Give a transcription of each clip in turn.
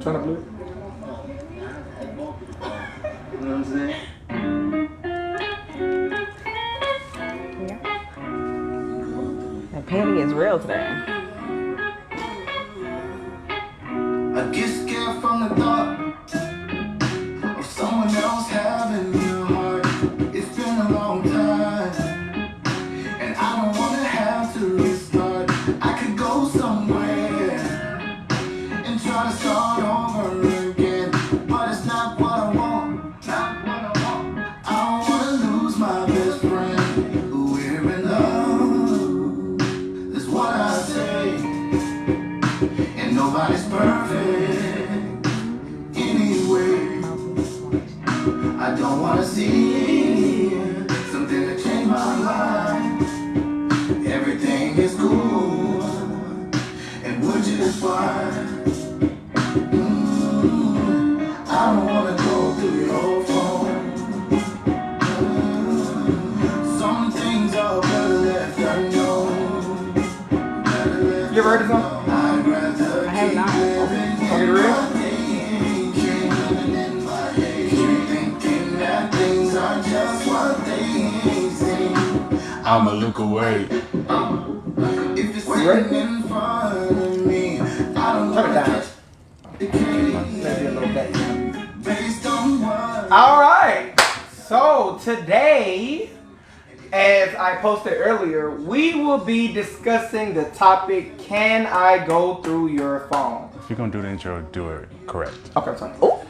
Turn up, Luke. You know what I'm saying? The petty is real today. I get scared from the thought of someone else having your heart. It's been a long time, and I don't wanna have to restart. I could go somewhere and try to start over again, but it's not what I want. Not what I want. I don't wanna lose my best friend. We're in love. That's what I say, and nobody's perfect anyway. I don't wanna see something to change my life. Everything is cool, and we're just fine. I don't wanna go through your phone. Some things are better left unknown. You ever heard this song? I have not. Okay, real? I'ma look away. If it's sitting in front of me, I don't know that. All right. So today, as I posted earlier, we will be discussing the topic, can I go through your phone? If you're gonna do the intro, do it correct. Okay, sorry. Oh.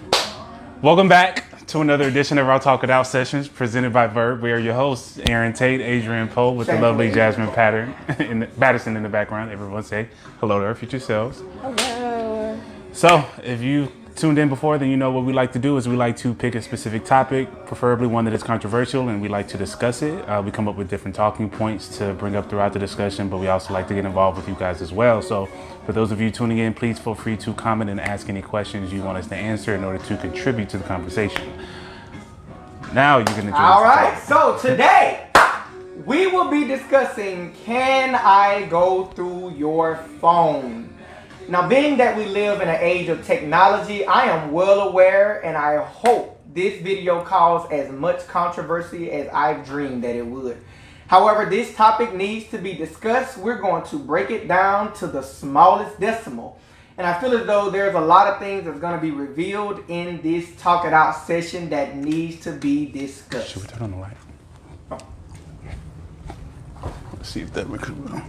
Welcome back to another edition of our Talk It Out sessions presented by VERB. We are your hosts, Aaron Tate, Adrian Poe, with the lovely Jasmine Patterson in the background. Everyone say hello to our future selves. Hello. So, if you tuned in before, then you know what we like to do is we like to pick a specific topic, preferably one that is controversial, and we like to discuss it. We come up with different talking points to bring up throughout the discussion, but we also like to get involved with you guys as well. So for those of you tuning in, please feel free to comment and ask any questions you want us to answer in order to contribute to the conversation. Now you can enjoy. All right, so today we will be discussing, can I go through your phone? Now, being that we live in an age of technology, I am well aware, and I hope this video caused as much controversy as I've dreamed that it would. However, this topic needs to be discussed. We're going to break it down to the smallest decimal. And I feel as though there's a lot of things that's going to be revealed in this Talk It Out session that needs to be discussed. Should we turn on the light? Let's see if that makes it well.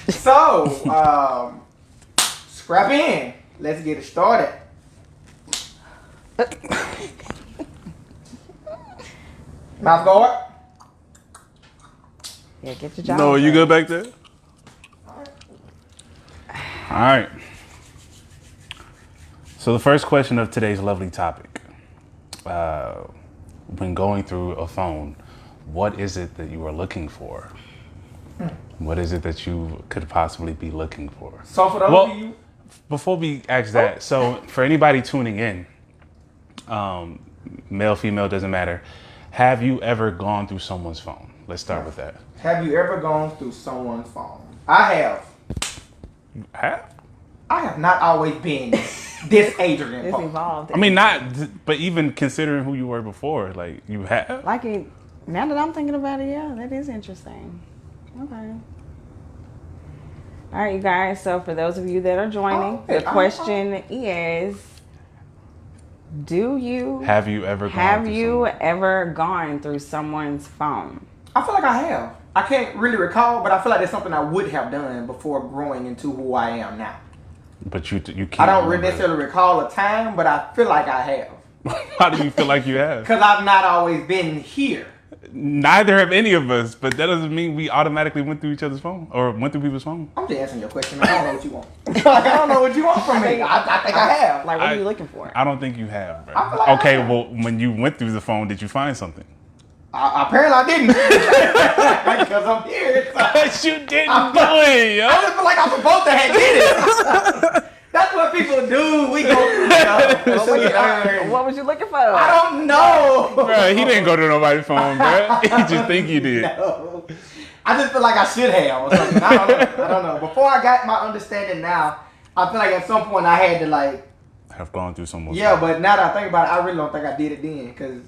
So, scrap in. Let's get it started. Mouth guard. Yeah, get your job. No, you good back there? All right. So the first question of today's lovely topic, when going through a phone, what is it that you are looking for? What is it that you could possibly be looking for? So for those of you, before we ask that, so for anybody tuning in, male, female, doesn't matter. Have you ever gone through someone's phone? Let's start with that. Have you ever gone through someone's phone? I have. You have? I have not always been this Adrian It's Poe. evolved. I mean, not, but even considering who you were before, like you have. Like it, now that I'm thinking about it, yeah, that is interesting. Okay. All right, you guys. So for those of you that are joining, the question is, Have you ever gone through someone's phone? I feel like I have. I can't really recall, but I feel like it's something I would have done before growing into who I am now. But you can't. I don't necessarily recall a time, but I feel like I have. How do you feel like you have? Because I've not always been here. Neither have any of us, but that doesn't mean we automatically went through each other's phone or went through people's phone. I'm just answering your question. I don't know what you want. I don't know what you want from me. I think I have. Like, what are you looking for? I don't think you have, bro. I feel like Okay, I have. well, when you went through the phone, did you find something? Apparently I didn't. Because I'm here. So. But you didn't do it, yo. I just feel like I'm supposed to have did it. That's what people do. We go through stuff. What was you looking for? I don't know. Bro, he didn't go to nobody's phone, bro. He just think you did. No. I just feel like I should have or something. I don't know. Before I got my understanding now, I feel like at some point I had to like have gone through some more yeah, stuff. but now that I think about it, I really don't think I did it then because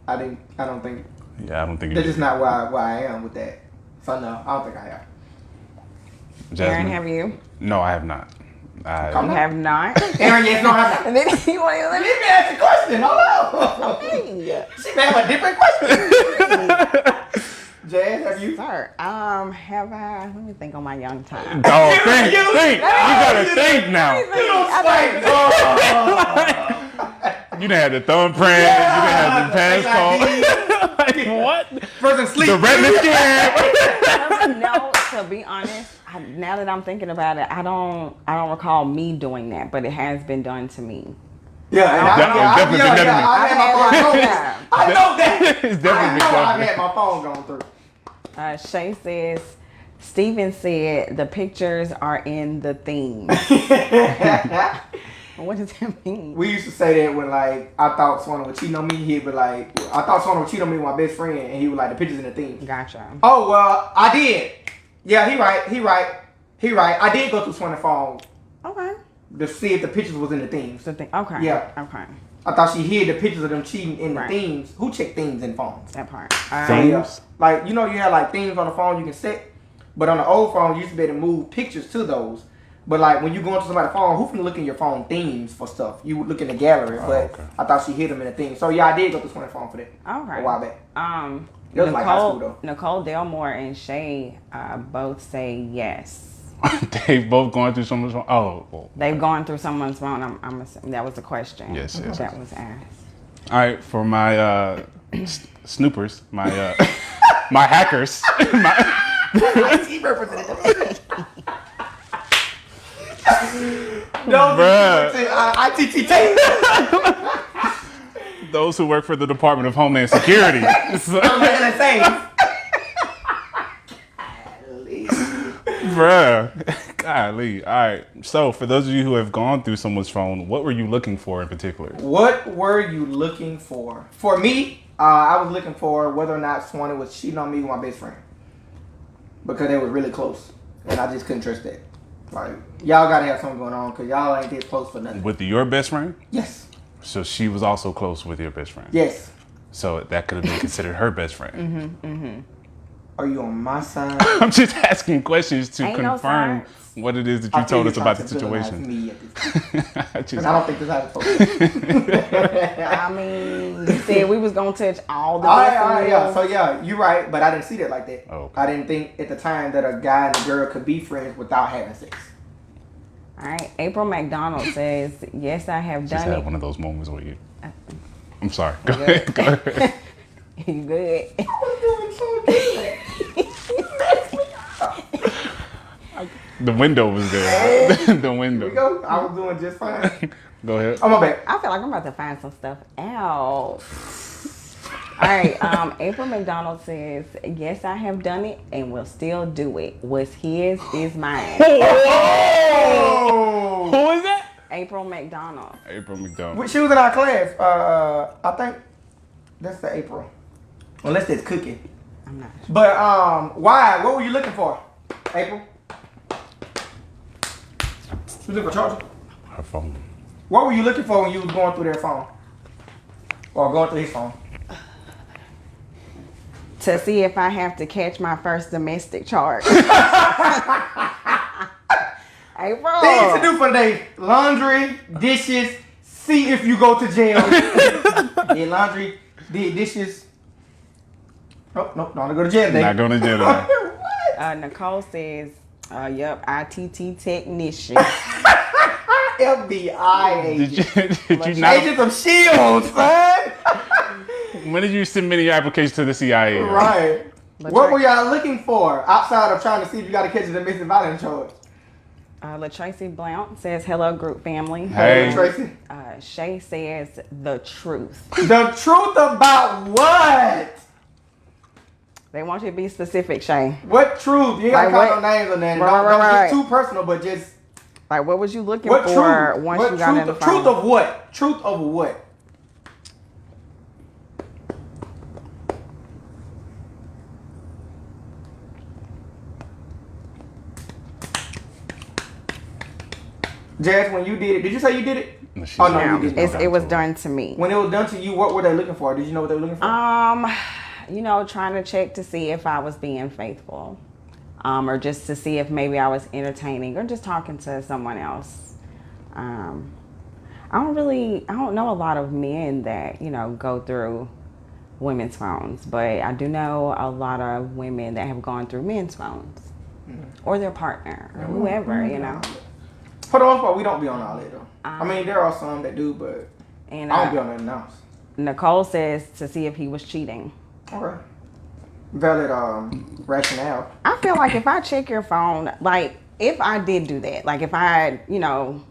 I don't think Yeah, I don't think you that's did. just not where I am with that. So no, I don't think I have. Jasmine? Aaron, have you? No, I have not. You have not. Aaron, yes, no, I have not. And then you want to Let me ask a question. Hold on. Hey, She may have a different question. Jazz, have you? sir. Have I? Let me think on my young time. Dog, think. You gotta think now. You done had the thumbprint. You done had the passcode. Like, what? Person sleep. The retina scan. No, to be honest, now that I'm thinking about it, I don't recall me doing that, but it has been done to me. Yeah, Definitely been done to me. I had my phone gone. I know that. It's definitely been I've done. had my phone gone through. Shay says, Steven said the pictures are in the theme. What does that mean? We used to say that when like I thought someone would cheat on me, he'd be like, I thought someone would cheat on me with my best friend, and he would like the pictures in the theme. Gotcha. Oh well, I did. Yeah, he right. I did go through someone's phone Okay. to see if the pictures was in the themes. So okay. Yeah. Okay. I thought she hid the pictures of them cheating in Right. the themes. Who check themes in phones? That part. Themes? Like, you know, you had like themes on the phone you can set, but on the old phone, you used to be able to move pictures to those. But like when you go into somebody's phone, who can look in your phone themes for stuff? You would look in the gallery, but okay. I thought she hid them in the theme. So yeah, I did go through someone's phone for that Okay. a while back. It was like high school though. Nicole Delmore and Shay both say yes. They've both gone through someone's phone. Oh, well. They've gone through someone's phone. I'm assuming that was the question. Yes. That was asked. All right, for my snoopers, my my hackers, IT representative. No, Bruh. ITT. those who work for the Department of Homeland Security. So- Bruh. Golly. All right. So, for those of you who have gone through someone's phone, what were you looking for in particular? What were you looking for? For me, I was looking for whether or not Swanee was cheating on me with my best friend. Because they were really close. And I just couldn't trust that. Like, y'all gotta have something going on because y'all ain't this close for nothing. With your best friend? Yes. So, she was also close with your best friend? Yes. So, that could have been considered her best friend. Are you on my side? I'm just asking questions to Ain't no confirm sides. what it is that you told us about the situation. Me at this point. I I just, don't think this is how it's supposed to be. I mean, you said we was gonna touch all the All different right, yeah. wheels. So yeah, you're right, but I didn't see that like that. Oh, okay. I didn't think at the time that a guy and a girl could be friends without having sex. All right. April McDonald says, yes, I have just done had it. one of those moments where you. I'm sorry. Go ahead. Go ahead. You good? The window was there. The window. Here we go. I was doing just fine. Go ahead. Oh my bad. I feel like I'm about to find some stuff out. All right. April McDonald says, yes, I have done it and will still do it. What's his is mine. Oh! Who is that? April McDonald. April McDonald. She was in our class. I think that's the April. Unless it's Cookie. I'm not sure. But why? What were you looking for, April? You looking for charger? Her phone. What were you looking for when you was going through their phone? Or going through his phone? To see if I have to catch my first domestic charge. April. Things to do for the day. Laundry, dishes, see if you go to jail. Did laundry, did dishes. Oh, no, don't go to jail today. Not going to jail today. Nicole says, yep, ITT technician. FBI agent. Did you not? Agents of S.H.I.E.L.D., son. When did you submit your application to the CIA? Right. What were y'all looking for outside of trying to see if you got to catch a domestic violence charge? LaTracy Blount says, hello, group family. Hey. Tracy. Shay says, the truth. The truth about what? They want you to be specific, Shay. What truth? You ain't Like gotta call what? no names or nothing. Right. Don't get too personal, but just Like, what was you looking what for truth? once What you got in the truth? phone? Truth of what? Truth of what? Jazz, when you did it, did you say you did it? No, she Oh, said no, it you was didn't. done It was to her. done to me. When it was done to you, what were they looking for? Did you know what they were looking for? You know, trying to check to see if I was being faithful, or just to see if maybe I was entertaining or just talking to someone else. I don't know a lot of men that, you know, go through women's phones, but I do know a lot of women that have gone through men's phones or their partner or whoever, you know. For the most part, we don't be on all that though. I mean, there are some that do, but And I don't be on nothing else. Nicole says to see if he was cheating. Okay. Valid rationale. I feel like if I check your phone, like if I did do that, like if I, you know,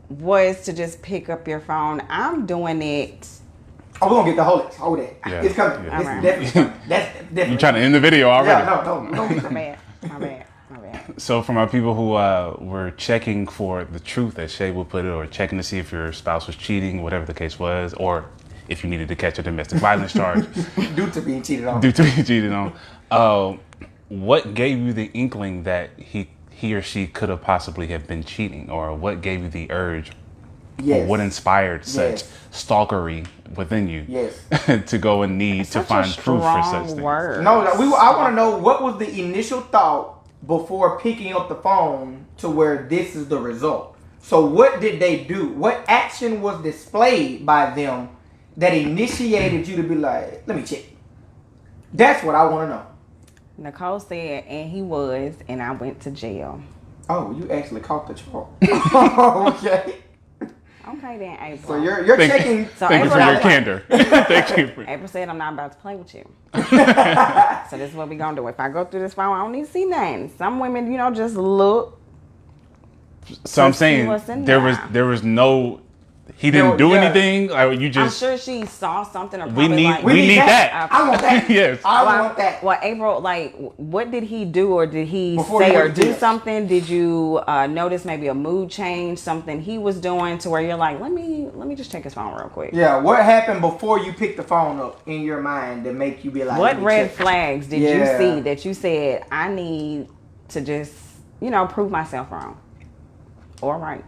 was to just pick up your phone, I'm doing it. Oh, we're gonna get the Holex. Hold that. Yeah. It's coming. Yeah. It's Alright. definitely coming. That's definitely. You trying to end the video already? Yeah, no. Don't get My bad. My bad. My bad. So for my people who were checking for the truth, as Shay would put it, or checking to see if your spouse was cheating, whatever the case was, or if you needed to catch a domestic violence charge due to being cheated on. due to being cheated on, what gave you the inkling that he or she could have possibly have been cheating, or what gave you the urge, Yes. or what inspired such Yes. stalkery within you Yes. to go and need to Such find a proof for such strong things? word. No, I want to know what was the initial thought before picking up the phone to where this is the result. So what did they do? What action was displayed by them that initiated you to be like, let me check? That's what I want to know. Nicole said, and he was, and I went to jail. Oh, you actually caught the charge. Okay. Okay then, April. So you're checking. So Thank you for April- your candor. Thank you. April said, I'm not about to play with you. So this is what we gonna do. If I go through this phone, I don't need to see nothing. Some women, you know, just look. So I'm see saying what's in there there. was no, he didn't do Yeah. anything. Like you I'm just sure she saw something or we probably need like, we need that. I want that. Yes. I Well, want that. Well, April, like, what did he do, or did he Before say you or went to do jail. something? Did you notice maybe a mood change, something he was doing, to where you're like, let me just check his phone real quick. Yeah, what happened before you picked the phone up in your mind that make you be like, What let me red check? flags did Yeah. you see that you said, I need to just, you know, prove myself wrong or right?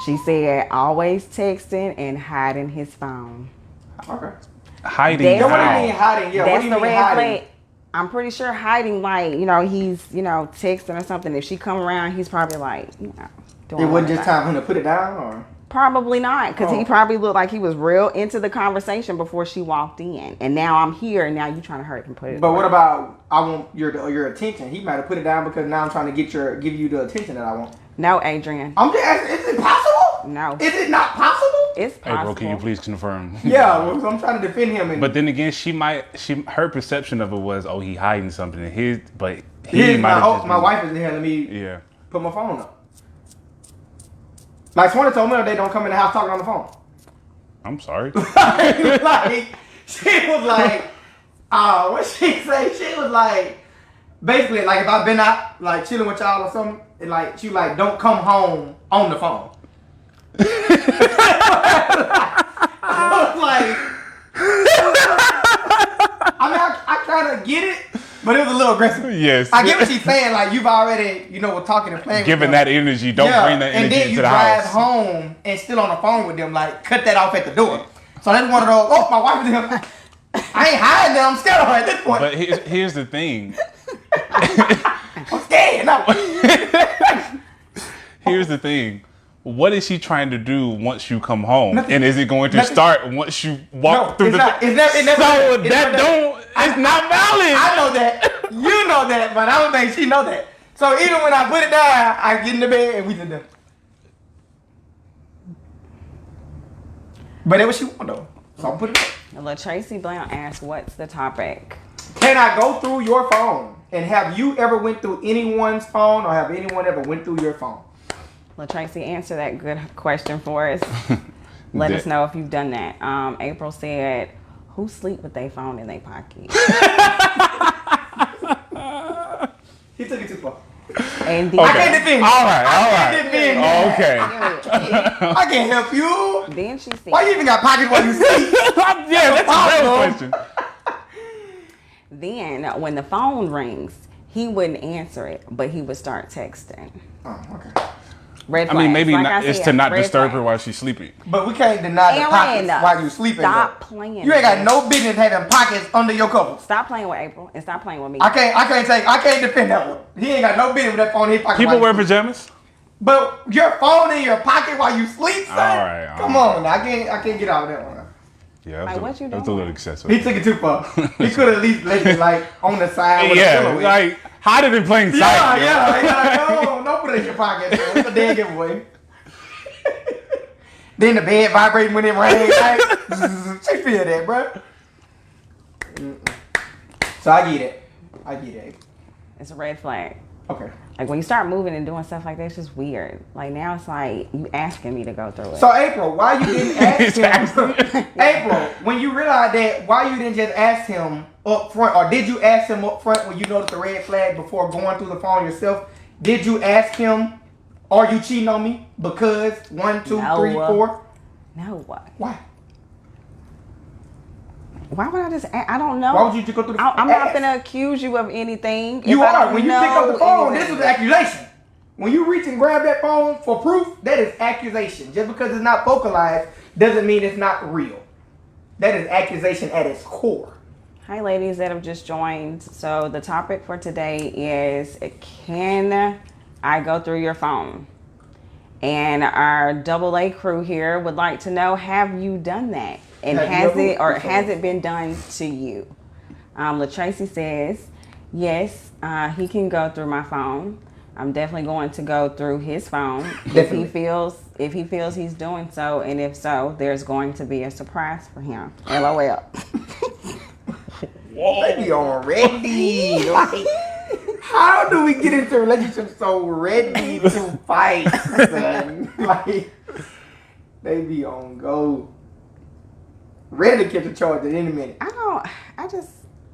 She said, always texting and hiding his phone. Okay. Hiding That's Yeah, what do you how? mean hiding? Yeah, what That's do you the mean red hiding? flag. I'm pretty sure hiding, like, you know, he's, you know, texting or something. If she come around, he's probably like, you know, doing It wasn't just whatever. time for him to put it down, or Probably not, because Oh. he probably looked like he was real into the conversation before she walked in. And now I'm here, and now you trying to hurry up and put it but away. what about I want your attention? He might have put it down because now I'm trying to give you the attention that I want. No, Adrian. I'm just asking, is it possible? No. Is it not possible? It's possible. April, can you please confirm? Yeah, well, I'm trying to defend him. And But then again, her perception of it was, oh, he hiding something in his, but he here's might have my just my been- wife is in here. Let me Yeah. put my phone up. Like Swanee told me they don't come in the house talking on the phone. I'm sorry. Like she was like, what she say? She was like, basically like if I've been out like chilling with y'all or something, and like she like don't come home on the phone. I was like, I mean I kind of get it, but it was a little aggressive. Yes. I get what she's saying. Like you've already, you know, we're talking and playing. Given with that them. energy, don't bring that and energy then into you the drive house. home and still on the phone with them. Like cut that off at the door. So that's one of those. Oh, my wife is here. I ain't hiding them. I'm scared of her at this point. But here's the thing. I'm scared. No. Here's the thing. What is she trying to do once you come home? Nothing. And is it going to Nothing. start once you walk No, through it's the not. It's never. It never. So it's that never- don't. It's not valid. I know that. You know that, but I don't think she know that. So even when I put it down, I get in the bed and we just done. But that what she want though. So I'm put it up. LaTracy Blount asked, what's the topic? Can I go through your phone? And have you ever went through anyone's phone, or have anyone ever went through your phone? LaTracy, answer that good question for us. Let us know if you've done that. April said, "Who sleep with their phone in their pocket?" He took it too far. And I can't defend. All right. I can't defend that. Okay. I can't help you. Then she said, Why you even got pockets while you sleep? Yeah, that's a real question. then when the phone rings, he wouldn't answer it, but he would start texting. Oh, okay. Red I flags. mean, maybe Like not, I it's said, to not red disturb her flags. while she's sleeping. But we can't deny the Aaron, pockets while you sleeping. Stop though. playing. You ain't got no business having pockets under your covers. Stop playing with April and stop playing with me. I can't defend that one. He ain't got no business with that phone in his pocket. People while wear you sleep. pajamas? But your phone in your pocket while you sleep, son? All right. Come on, now. I can't get out of that one. Yeah, Like, what you that's a doing? little excessive. He took it too far. He could at least left it like on the side with a Yeah, pillow. like, hide it in plain sight. Yeah. Don't put it in your pocket. Man. It's a dead giveaway. Then the bed vibrating when it rains. Like, she feel that, bro. So I get it. It's a red flag. Okay. Like when you start moving and doing stuff like that, it's just weird. Like now it's like you asking me to go through it. So April, why you didn't ask him? April, when you realized that, why you didn't just ask him up front, or did you ask him up front when you noticed the red flag before going through the phone yourself? Did you ask him, "Are you cheating on me?" Because 1, 2, 3, 4. No, what? Why? Why would I just? I don't know. Why would you just go through the phone? I'm not gonna accuse you of anything. You if I are. don't When you pick up the know phone, anything. this is an accusation. When you reach and grab that phone for proof, that is accusation. Just because it's not vocalized doesn't mean it's not real. That is accusation at its core. Hi, ladies that have just joined. So the topic for today is: can I go through your phone? And our AA crew here would like to know: have you done that? And has it been done to you? LaTracy says, yes, he can go through my phone. I'm definitely going to go through his phone if he feels he's doing so, and if so, there's going to be a surprise for him. LOL. They already like, how do we get into a relationship so ready to fight? Man? Like, they be on go, ready to catch a charge at any minute. I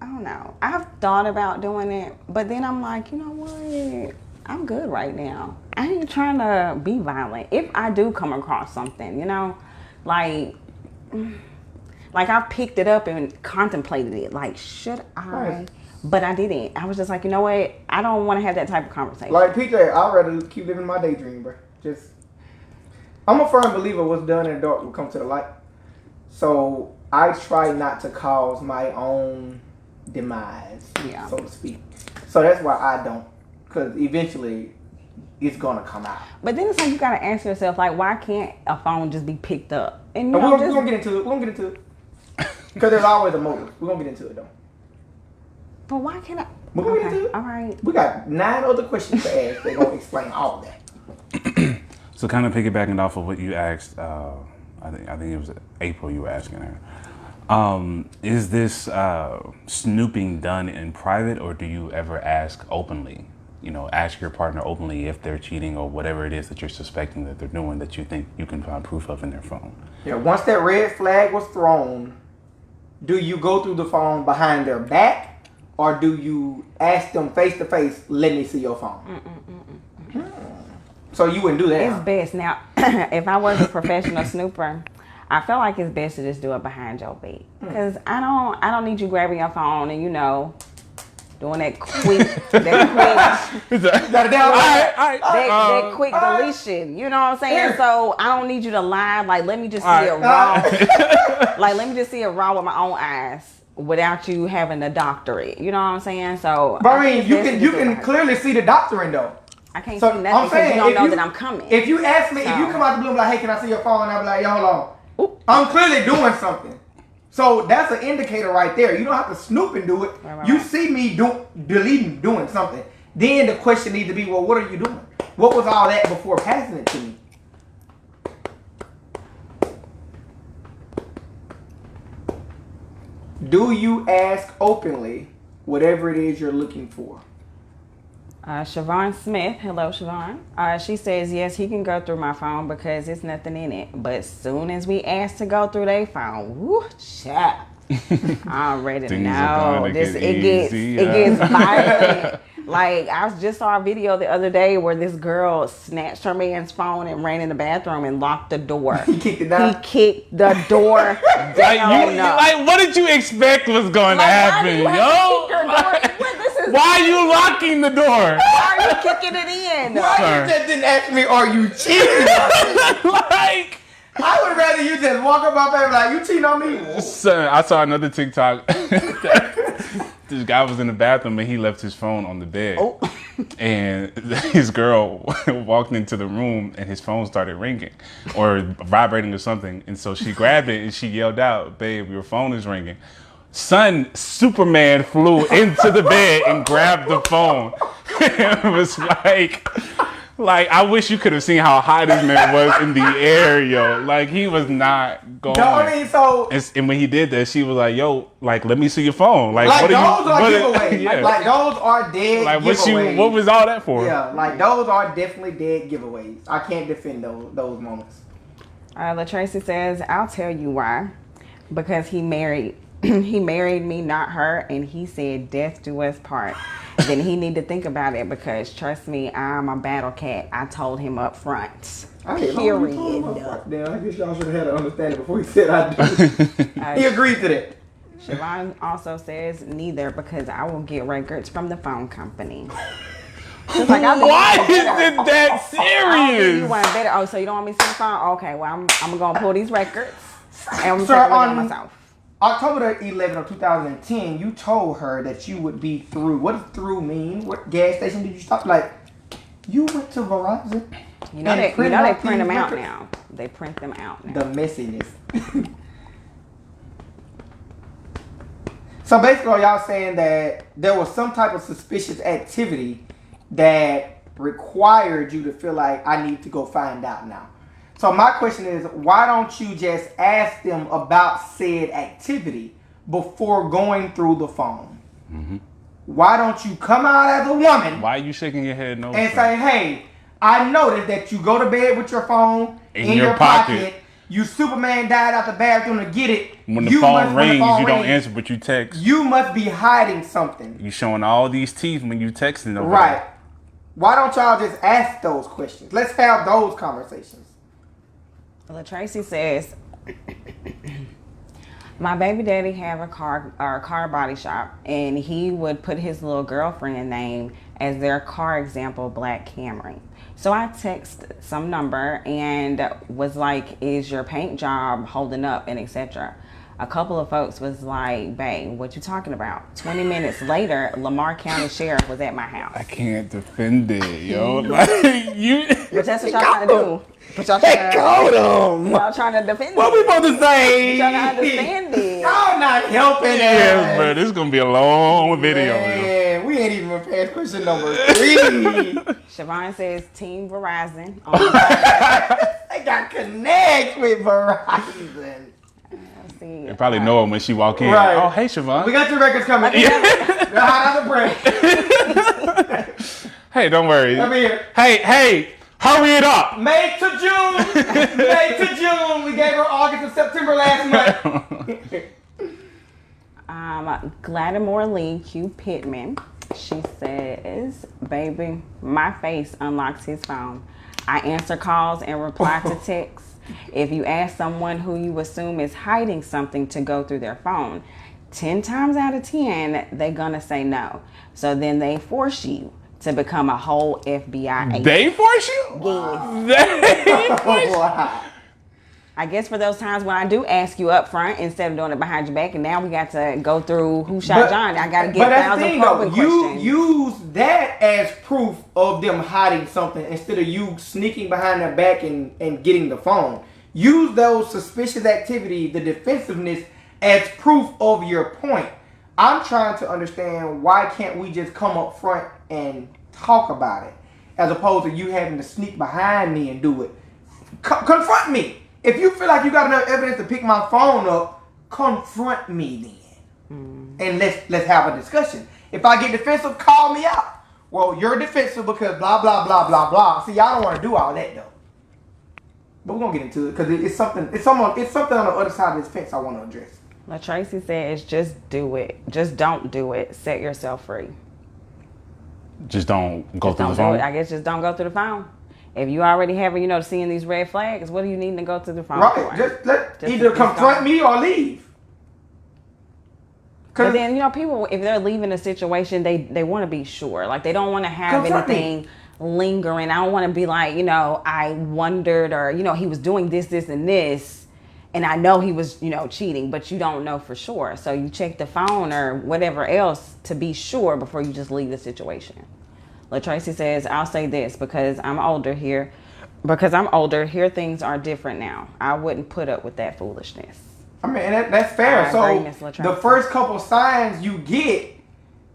don't know. I've thought about doing it, but then I'm like, you know what? I'm good right now. I ain't trying to be violent. If I do come across something, you know, like I picked it up and contemplated it. Like, should I? Right. But I didn't. I was just like, you know what? I don't want to have that type of conversation. Like PJ, I'd rather keep living my daydream, bro. I'm a firm believer what's done in the dark will come to the light. So I try not to cause my own demise, so to speak. So that's why I don't, because eventually it's gonna come out. But then it's like you gotta ask yourself, like, why can't a phone just be picked up? And you And know, we're gonna get into it. Because there's always a motive. We're gonna get into it though. But why can't I? We're gonna get into it. All right. We got 9 other questions to ask. They're gonna explain all of that. So kind of piggybacking off of what you asked, I think it was April you were asking her. Is this snooping done in private, or do you ever ask openly? You know, ask your partner openly if they're cheating or whatever it is that you're suspecting that they're doing that you think you can find proof of in their phone. Yeah, once that red flag was thrown, do you go through the phone behind their back, or do you ask them face to face, let me see your phone? So you wouldn't do that? It's best. Now, if I was a professional snooper, I feel like it's best to just do it behind your back. Because I don't need you grabbing your phone and, you know, doing that quick deletion. You know what I'm saying? So I don't need you to lie. Like, let me just see it raw. Like, let me just see it raw with my own eyes without you having a doctorate. You know what I'm saying? So, but I mean, you can clearly see the doctorate though. I can't So see I'm nothing because saying, you don't if know you- that I'm coming. If you ask me, if you come out the blue and be like, hey, can I see your phone? And I'll be like, yo, hold on. I'm clearly doing something. So that's an indicator right there. You don't have to snoop and do it. Right. You see me doing something. Then the question needs to be, well, what are you doing? What was all that before passing it to me? Do you ask openly whatever it is you're looking for? Siobhan Smith, hello Siobhan. She says, yes, he can go through my phone because it's nothing in it. But as soon as we ask to go through their phone, whoo, child. I already Things are know. gonna This get it gets easy, it gets violent. Like I just saw a video the other day where this girl snatched her man's phone and ran in the bathroom and locked the door. He kicked it down. He kicked the door Like, down. like, what did you expect was going to happen, yo? Why are you locking the door? Why are you kicking it in? Why you just didn't ask me, are you cheating? Like, I would rather you just walk up my face like, you cheating on me? son, I saw another TikTok. This guy was in the bathroom and he left his phone on the bed. Oh. And his girl walked into the room and his phone started ringing or vibrating or something. And so she grabbed it and she yelled out, babe, your phone is ringing. Son, Superman flew into the bed and grabbed the phone. It was like, I wish you could have seen how high this man was in the air, yo. Like, he was not going. No, I mean, so. And when he did that, she was like, yo, like, let me see your phone. Like, Like, what those are are you, giveaways. yeah. Like, those are dead Like, giveaways. what was all that for? Yeah, like, those are definitely dead giveaways. I can't defend those moments. LaTracy says, I'll tell you why. Because he married me, not her, and he said death do us part. Then he need to think about it because trust me, I'm a battle cat. I told him up front. Period. Damn, I guess y'all should have had an understanding before he said I do. He agreed to that. Siobhan also says neither because I will get records from the phone company. Just like, Why is it that Oh, serious? you want better? Oh, so you don't want me to see the phone? Okay, well I'm gonna pull these records and I'm Sir, gonna take a look at myself. October 11th of 2010, you told her that you would be through. What does through mean? What gas station did you stop? Like, you went to Verizon. You know they print them out now. They print them out now. The messiness. So basically, y'all saying that there was some type of suspicious activity that required you to feel like I need to go find out now. So my question is, why don't you just ask them about said activity before going through the phone? Mm-hmm. Why don't you come out as a woman? Why are you shaking your head no? And say, hey, I noticed that you go to bed with your phone in your pocket. You Superman died out the bathroom to get it. When the phone rings, you don't answer, but you text. You must be hiding something. You showing all these teeth when you texting them. Right. Why don't y'all just ask those questions? Let's have those conversations. LaTracy says, my baby daddy have a car body shop, and he would put his little girlfriend name as their car example, Black Camry. So I text some number and was like, is your paint job holding up, and etc. A couple of folks was like, babe, what you talking about? 20 minutes later, Lamar County Sheriff was at my house. I can't defend it, yo. Like, you. But that's what y'all trying to do. But y'all trying to defend What it. we supposed to say? Y'all not understand it. Y'all not helping us. Yeah, bro, this is gonna be a long video. Yo. Man, we ain't even past question number 3. Siobhan says Team Verizon. They got connect with Verizon. They probably know her when she walk in. Right. Oh, hey, Siobhan. We got your records coming. They're hot out the break. Hey, don't worry. Come here. Hey, hurry it up. May to June. May to June. We gave her August and September last month. Gladymore Lee Q Pittman. She says, baby, my face unlocks his phone. I answer calls and reply to texts. If you ask someone who you assume is hiding something to go through their phone, 10 times out of 10, they're gonna say no. So then they force you to become a whole FBI agent. They force you? Yes. They force you? Wow. I guess for those times when I do ask you up front instead of doing it behind your back, and now we got to go through who shot John. I got to get 1,000 probing questions. You use that as proof of them hiding something instead of you sneaking behind their back and getting the phone. Use those suspicious activity, the defensiveness, as proof of your point. I'm trying to understand, why can't we just come up front and talk about it as opposed to you having to sneak behind me and do it. Confront me. If you feel like you got enough evidence to pick my phone up, confront me then. And let's have a discussion. If I get defensive, call me out. well, you're defensive because blah, blah, blah, blah, blah. See, y'all don't want to do all that, though. But we're going to get into it because it's something on the other side of this fence I want to address. Like Tracy said, it's just do it. Just don't do it. Set yourself free. Just don't go Just through don't the phone. do it. I guess just don't go through the phone. If you already having, seeing these red flags, what do you need to go through the phone Right. for? Just either confront me or leave. But then, people, if they're leaving a situation, they want to be sure. Like, they don't want to have anything lingering. I don't want to be like, I wondered, or, he was doing this, this, and this. And I know he was, cheating, but you don't know for sure. So you check the phone or whatever else to be sure before you just leave the situation. Tracy says, I'll say this because I'm older here. Here things are different now. I wouldn't put up with that foolishness. I mean, and that's fair. I agree, So the first couple signs you get,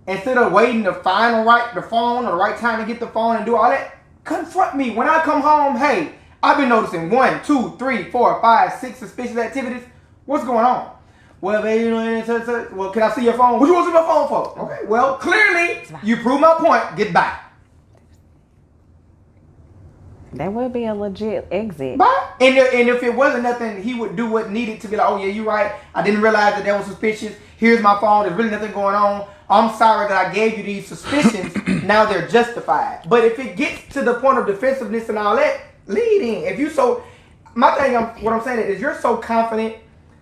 instead of waiting to find the phone or the right time to get the phone and do all that, confront me. When I come home, hey, I've been noticing 1, 2, 3, 4, 5, 6 suspicious activities. What's going on? Well, baby, well, can I see your phone? What you want to see my phone for? Okay, well, clearly you proved my point. Goodbye. That would be a legit exit. Bye. And if it wasn't nothing, he would do what needed to be like, oh, yeah, you're right. I didn't realize that was suspicious. Here's my phone. There's really nothing going on. I'm sorry that I gave you these suspicions. Now they're justified. But if it gets to the point of defensiveness and all that, lead in. If you what I'm saying is you're so confident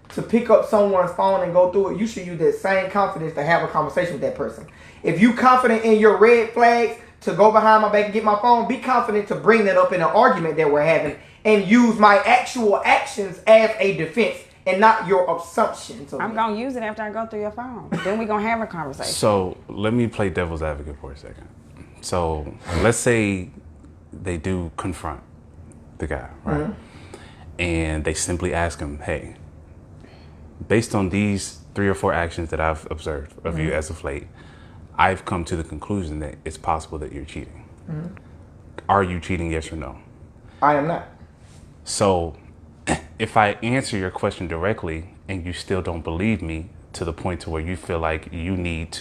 to pick up someone's phone and go through it, you should use that same confidence to have a conversation with that person. If you confident in your red flags to go behind my back and get my phone, be confident to bring that up in an argument that we're having and use my actual actions as a defense and not your assumptions. I'm going to use it after I go through your phone. Then we're going to have a conversation. So let me play devil's advocate for a second. So let's say they do confront the guy, right? Mm-hmm. And they simply ask him, hey, based on these 3 or 4 actions that I've observed of you as of late, I've come to the conclusion that it's possible that you're cheating. Mm-hmm. Are you cheating, yes or no? I am not. So if I answer your question directly and you still don't believe me to the point to where you feel like you need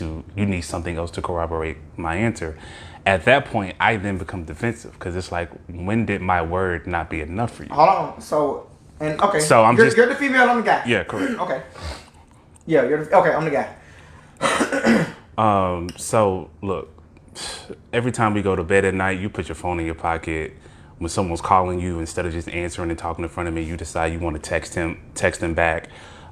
something else to corroborate my answer, at that point, I then become defensive because it's like, when did my word not be enough for you? Hold on. So you're the female, I'm the guy. Yeah, correct. Okay. Yeah, I'm the guy. So look, every time we go to bed at night, you put your phone in your pocket. When someone's calling you, instead of just answering and talking in front of me, you decide you want to text him back.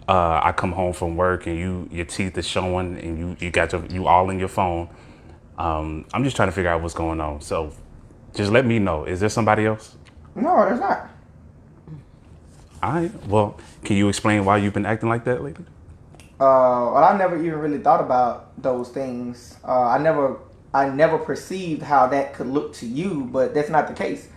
I come home from work and your teeth are showing and you got you all in your phone. I'm just trying to figure out what's going on. So just let me know. Is there somebody else? No, there's not. All right. Well, can you explain why you've been acting like that lately? Well, I never even really thought about those things. I never perceived how that could look to you, but that's not the case.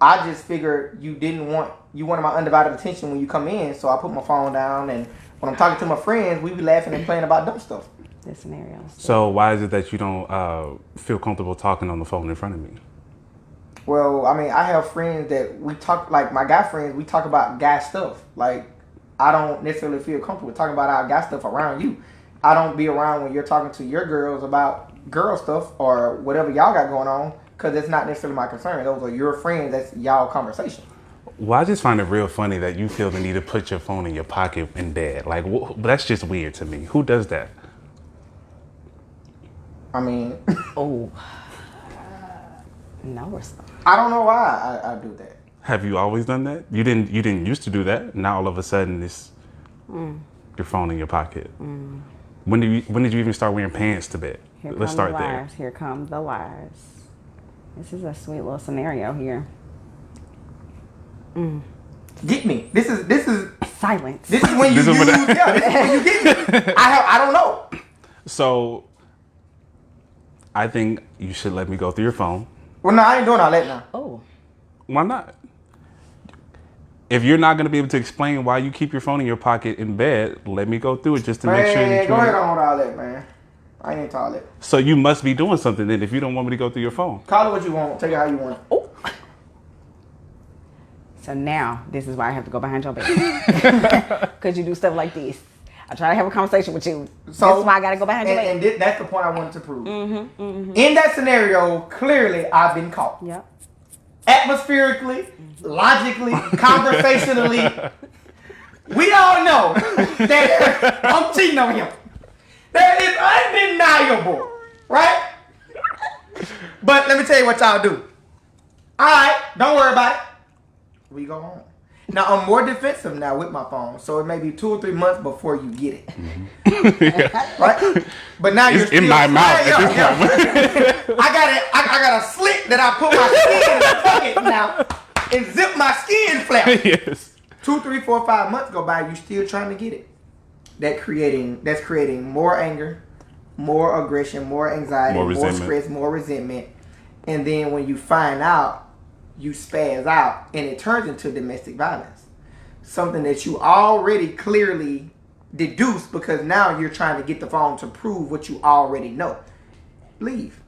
I just figured you wanted my undivided attention when you come in, so I put my phone down, and when I'm talking to my friends, we be laughing and playing about dumb stuff. The scenarios. So why is it that you don't feel comfortable talking on the phone in front of me? Well, I mean, I have friends that we talk, like my guy friends, we talk about guy stuff. Like, I don't necessarily feel comfortable talking about our guy stuff around you. I don't be around when you're talking to your girls about girl stuff or whatever y'all got going on, because it's not necessarily my concern. Those are your friends. That's y'all conversation. Well, I just find it real funny that you feel the need to put your phone in your pocket in bed. Like, that's just weird to me. Who does that? I mean, no response. I don't know why I do that. Have you always done that? You didn't used to do that. Now all of a sudden it's your phone in your pocket. When did you even start wearing pants to bed? Let's start there. Here come the lies. This is a sweet little scenario here. Get me. This is silence. This is when you this is when you get me. I don't know. So I think you should let me go through your phone. Well, no, I ain't doing all that now. Oh. Why not? If you're not going to be able to explain why you keep your phone in your pocket in bed, let me go through it just to make sure that you... Go ahead on with all that, man. I ain't into all that. So you must be doing something then if you don't want me to go through your phone. Call it what you want. Take it how you want. Oh. So now, this is why I have to go behind your back. Because you do stuff like this. I try to have a conversation with you. So That's why I got to go behind your and back. that's the point I wanted to prove. In that scenario, clearly I've been caught. Yep. Atmospherically, logically, conversationally, we all know that I'm cheating on him. That is undeniable, right? But let me tell you what y'all do. All right, don't worry about it. We go home. Now, I'm more defensive now with my phone, so it may be 2 or 3 months before you get it. Right? But now you're It's still in my mouth at this point. I got a slit that I put my skin in the pocket now and zip my skin flap. Yes. 2, 3, 4, 5 months go by, you still trying to get it. That's creating more anger, more aggression, more anxiety, more stress, more resentment. And then when you find out, you spaz out and it turns into domestic violence. Something that you already clearly deduced because now you're trying to get the phone to prove what you already know. Leave.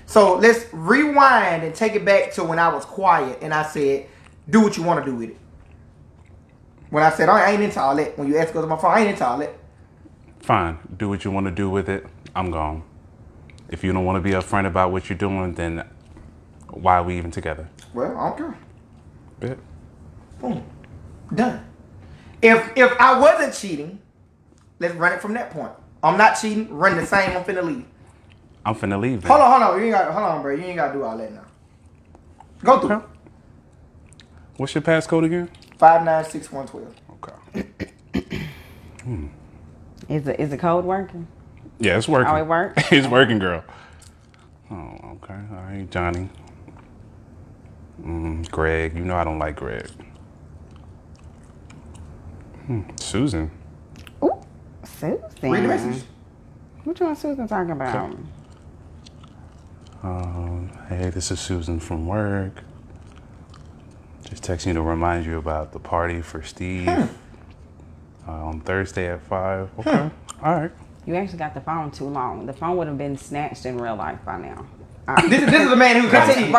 So let's rewind and take it back to when I was quiet and I said, do what you want to do with it. When I said, I ain't into all that. When you ask to go to my phone, I ain't into all that. Fine. Do what you want to do with it. I'm gone. If you don't want to be upfront about what you're doing, then why are we even together? Well, I don't care. Bet. Boom. Done. If I wasn't cheating, let's run it from that point. I'm not cheating. Run the same. I'm finna leave. I'm finna leave. Then. Hold on. Hold on, bro. You ain't gotta do all that now. Go through. Okay. What's your passcode again? 596112. Okay. Is the code working? Yeah, it's working. Oh, it worked? It's working, girl. Oh, okay. All right, Johnny. Greg. You know I don't like Greg. Susan. Ooh, Susan. Read the message. Which one Susan talking about? Hey, this is Susan from work. Just texting you to remind you about the party for Steve on Thursday at 5. Okay. All right. You actually got the phone too long. The phone would have been snatched in real life by now. This is a man who's not cheating.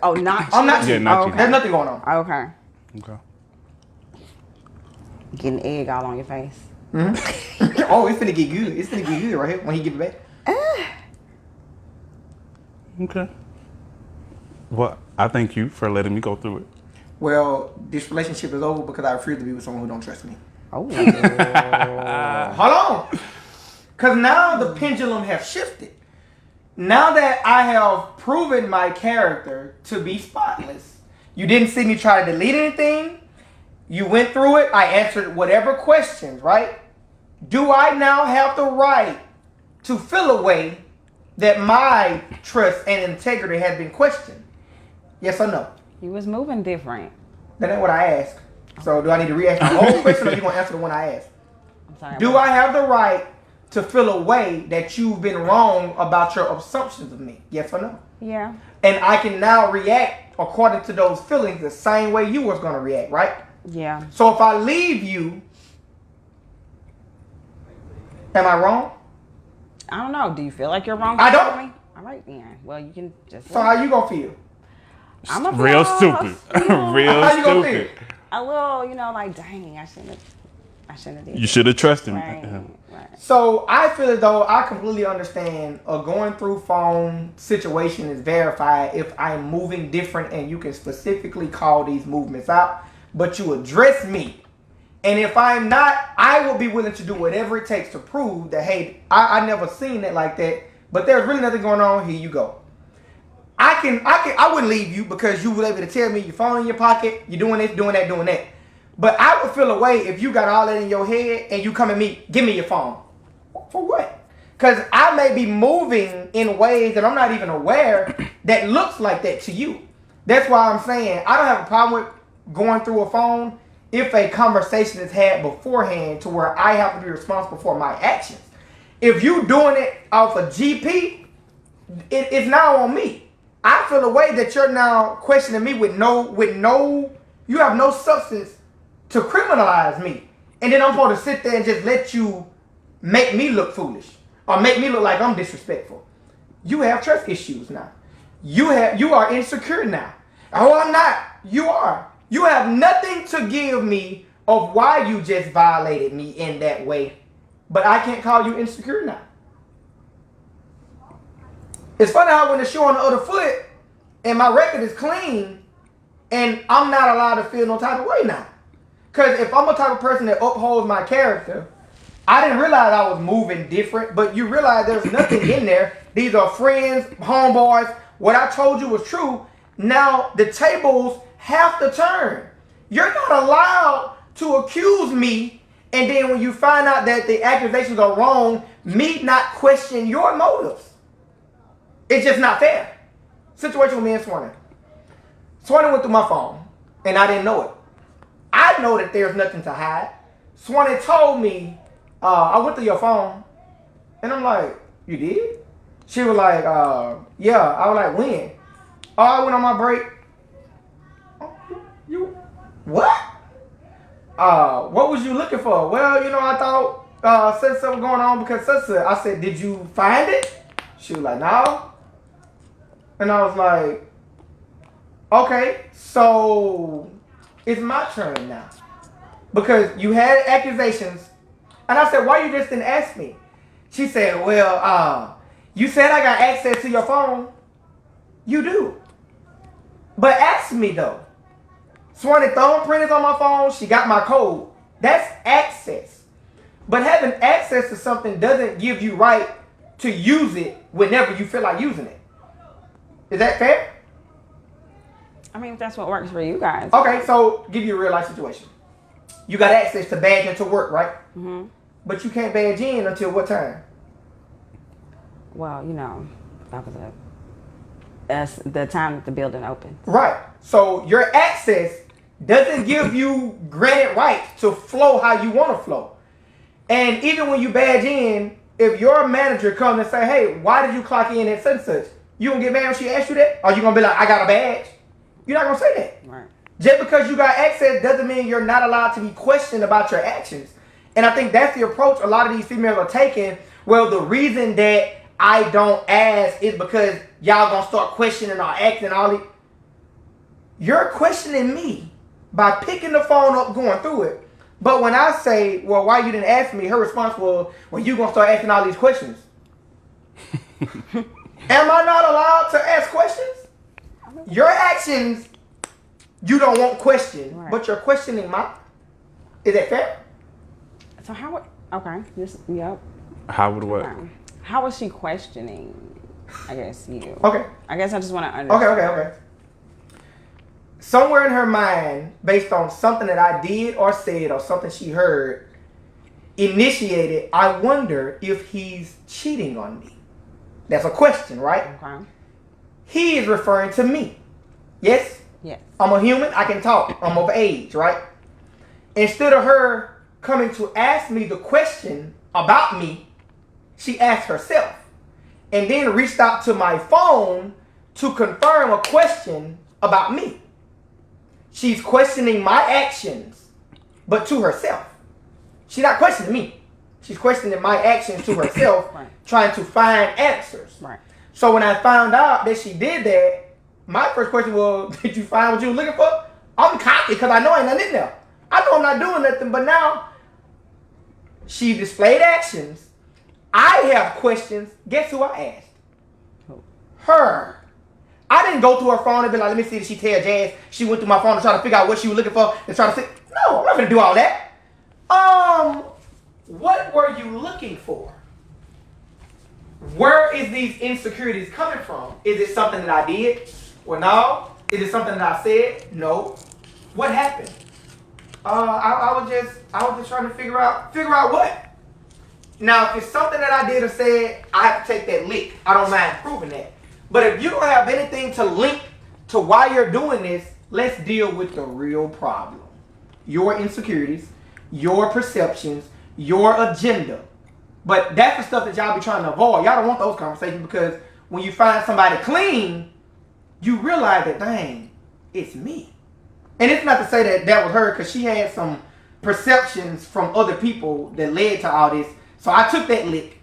Oh, not I'm not Yeah, cheating. not Oh, cheating. There's nothing going on. Okay. Okay. Getting egg all on your face. Oh, it's finna get good. It's finna get good right here when he get it back. Okay. Well, I thank you for letting me go through it. Well, this relationship is over because I refuse to be with someone who don't trust me. Oh. Hold on. Because now the pendulum has shifted. Now that I have proven my character to be spotless, you didn't see me try to delete anything. You went through it. I answered whatever questions, right? Do I now have the right to feel a way that my trust and integrity has been questioned? Yes or no? You was moving different. That ain't what I asked. So do I need to re-ask the whole question or you going to answer the one I asked? I'm sorry. Do I have the right to feel a way that you've been wrong about your assumptions of me? Yes or no? Yeah. And I can now react according to those feelings the same way you was going to react, right? Yeah. So if I leave you, am I wrong? I don't know. Do you feel like you're wrong? I for don't. me? All right then. Well, you can just. So how you going to feel? I'm a Real stupid. Real How you gonna stupid. feel? A little, like, dang, I shouldn't have did You should have trusted me. Right. Right. So I feel as though I completely understand a going through phone situation is verified if I'm moving different and you can specifically call these movements out, but you address me. And if I'm not, I will be willing to do whatever it takes to prove that, hey, I never seen it like that, but there's really nothing going on. Here you go. I wouldn't leave you because you were able to tell me your phone in your pocket, you're doing this, doing that, doing that. But I would feel a way if you got all that in your head and you come at me, give me your phone. For what? Because I may be moving in ways that I'm not even aware that looks like that to you. That's why I'm saying I don't have a problem with going through a phone if a conversation is had beforehand to where I have to be responsible for my actions. If you doing it off a GP, it's now on me. I feel a way that you're now questioning me with no, you have no substance to criminalize me. And then I'm supposed to sit there and just let you make me look foolish or make me look like I'm disrespectful. You have trust issues now. You are insecure now. Oh, I'm not. You are. You have nothing to give me of why you just violated me in that way, but I can't call you insecure now. It's funny how when the shoe on the other foot and my record is clean and I'm not allowed to feel no type of way now. Because if I'm a type of person that upholds my character, I didn't realize I was moving different, but you realize there's nothing in there. These are friends, homeboys. What I told you was true. Now the tables have to turn. You're not allowed to accuse me, and then when you find out that the accusations are wrong, me not question your motives. It's just not fair. Situation with me and Swanee. Swanee went through my phone, and I didn't know it. I know that there's nothing to hide. Swanee told me, I went through your phone, and I'm like, you did? She was like, yeah. I was like, when? Oh, I went on my break. Oh, you what? What was you looking for? Well, I thought such something going on because such. I said, did you find it? She was like, no. And I was like, okay, so it's my turn now. Because you had accusations. And I said, why you just didn't ask me? She said, well, you said I got access to your phone. You do. But ask me though. Swanee thumbprint on my phone. She got my code. That's access. But having access to something doesn't give you right to use it whenever you feel like using it. Is that fair? I mean, if that's what works for you guys. Okay, so give you a real life situation. You got access to badge into work, right? Mm-hmm. But you can't badge in until what time? Well, that's the time that the building opened. Right. So your access doesn't give you granted right to flow how you want to flow. And even when you badge in, if your manager comes and say, hey, why did you clock in at such and such? You gonna get mad when she asks you that? Or you gonna be like, I got a badge? You're not gonna say that. Right. Just because you got access doesn't mean you're not allowed to be questioned about your actions. And I think that's the approach a lot of these females are taking. Well, the reason that I don't ask is because y'all gonna start questioning our acts and all it. You're questioning me by picking the phone up, going through it. But when I say, well, why you didn't ask me? Her response was, well, you gonna start asking all these questions. Am I not allowed to ask questions? Your actions, you don't want questioned, right, but you're questioning mine. Is that fair? So how would, okay, yep. How would what? Okay. How was she questioning, I guess, you? Okay. I guess I just want to understand. Okay. Somewhere in her mind, based on something that I did or said or something she heard, initiated, I wonder if he's cheating on me. That's a question, right? Okay. He is referring to me. Yes? Yes. I'm a human. I can talk. I'm of age, right? Instead of her coming to ask me the question about me, she asked herself and then reached out to my phone to confirm a question about me. She's questioning my actions, but to herself. She's not questioning me. She's questioning my actions to herself, right, trying to find answers. Right. So when I found out that she did that, my first question was, did you find what you were looking for? I'm cocky because I know ain't nothing in there. I know I'm not doing nothing, but now she displayed actions. I have questions. Guess who I asked? Who? Her. I didn't go through her phone and be like, let me see, did she tell Jazz? She went through my phone to try to figure out what she was looking for and try to see. No, I'm not going to do all that. What were you looking for? Where is these insecurities coming from? Is it something that I did? Well, no. Is it something that I said? No. What happened? I was just trying to figure out what. Now, if it's something that I did or said, I have to take that lick. I don't mind proving that. But if you don't have anything to link to why you're doing this, let's deal with the real problem. Your insecurities, your perceptions, your agenda. But that's the stuff that y'all be trying to avoid. Y'all don't want those conversations because when you find somebody clean, you realize that, dang, it's me. And it's not to say that that was her because she had some perceptions from other people that led to all this. So I took that lick.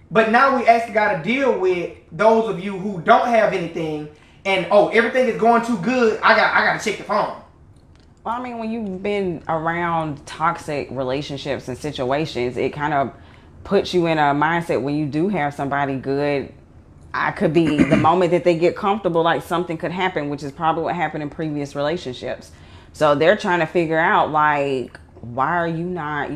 But now we actually got to deal with those of you who don't have anything and, oh, everything is going too good. I got to check the phone. Well, I mean, when you've been around toxic relationships and situations, it kind of puts you in a mindset when you do have somebody good. I could be the moment that they get comfortable, like something could happen, which is probably what happened in previous relationships. So they're trying to figure out, like, why are you not,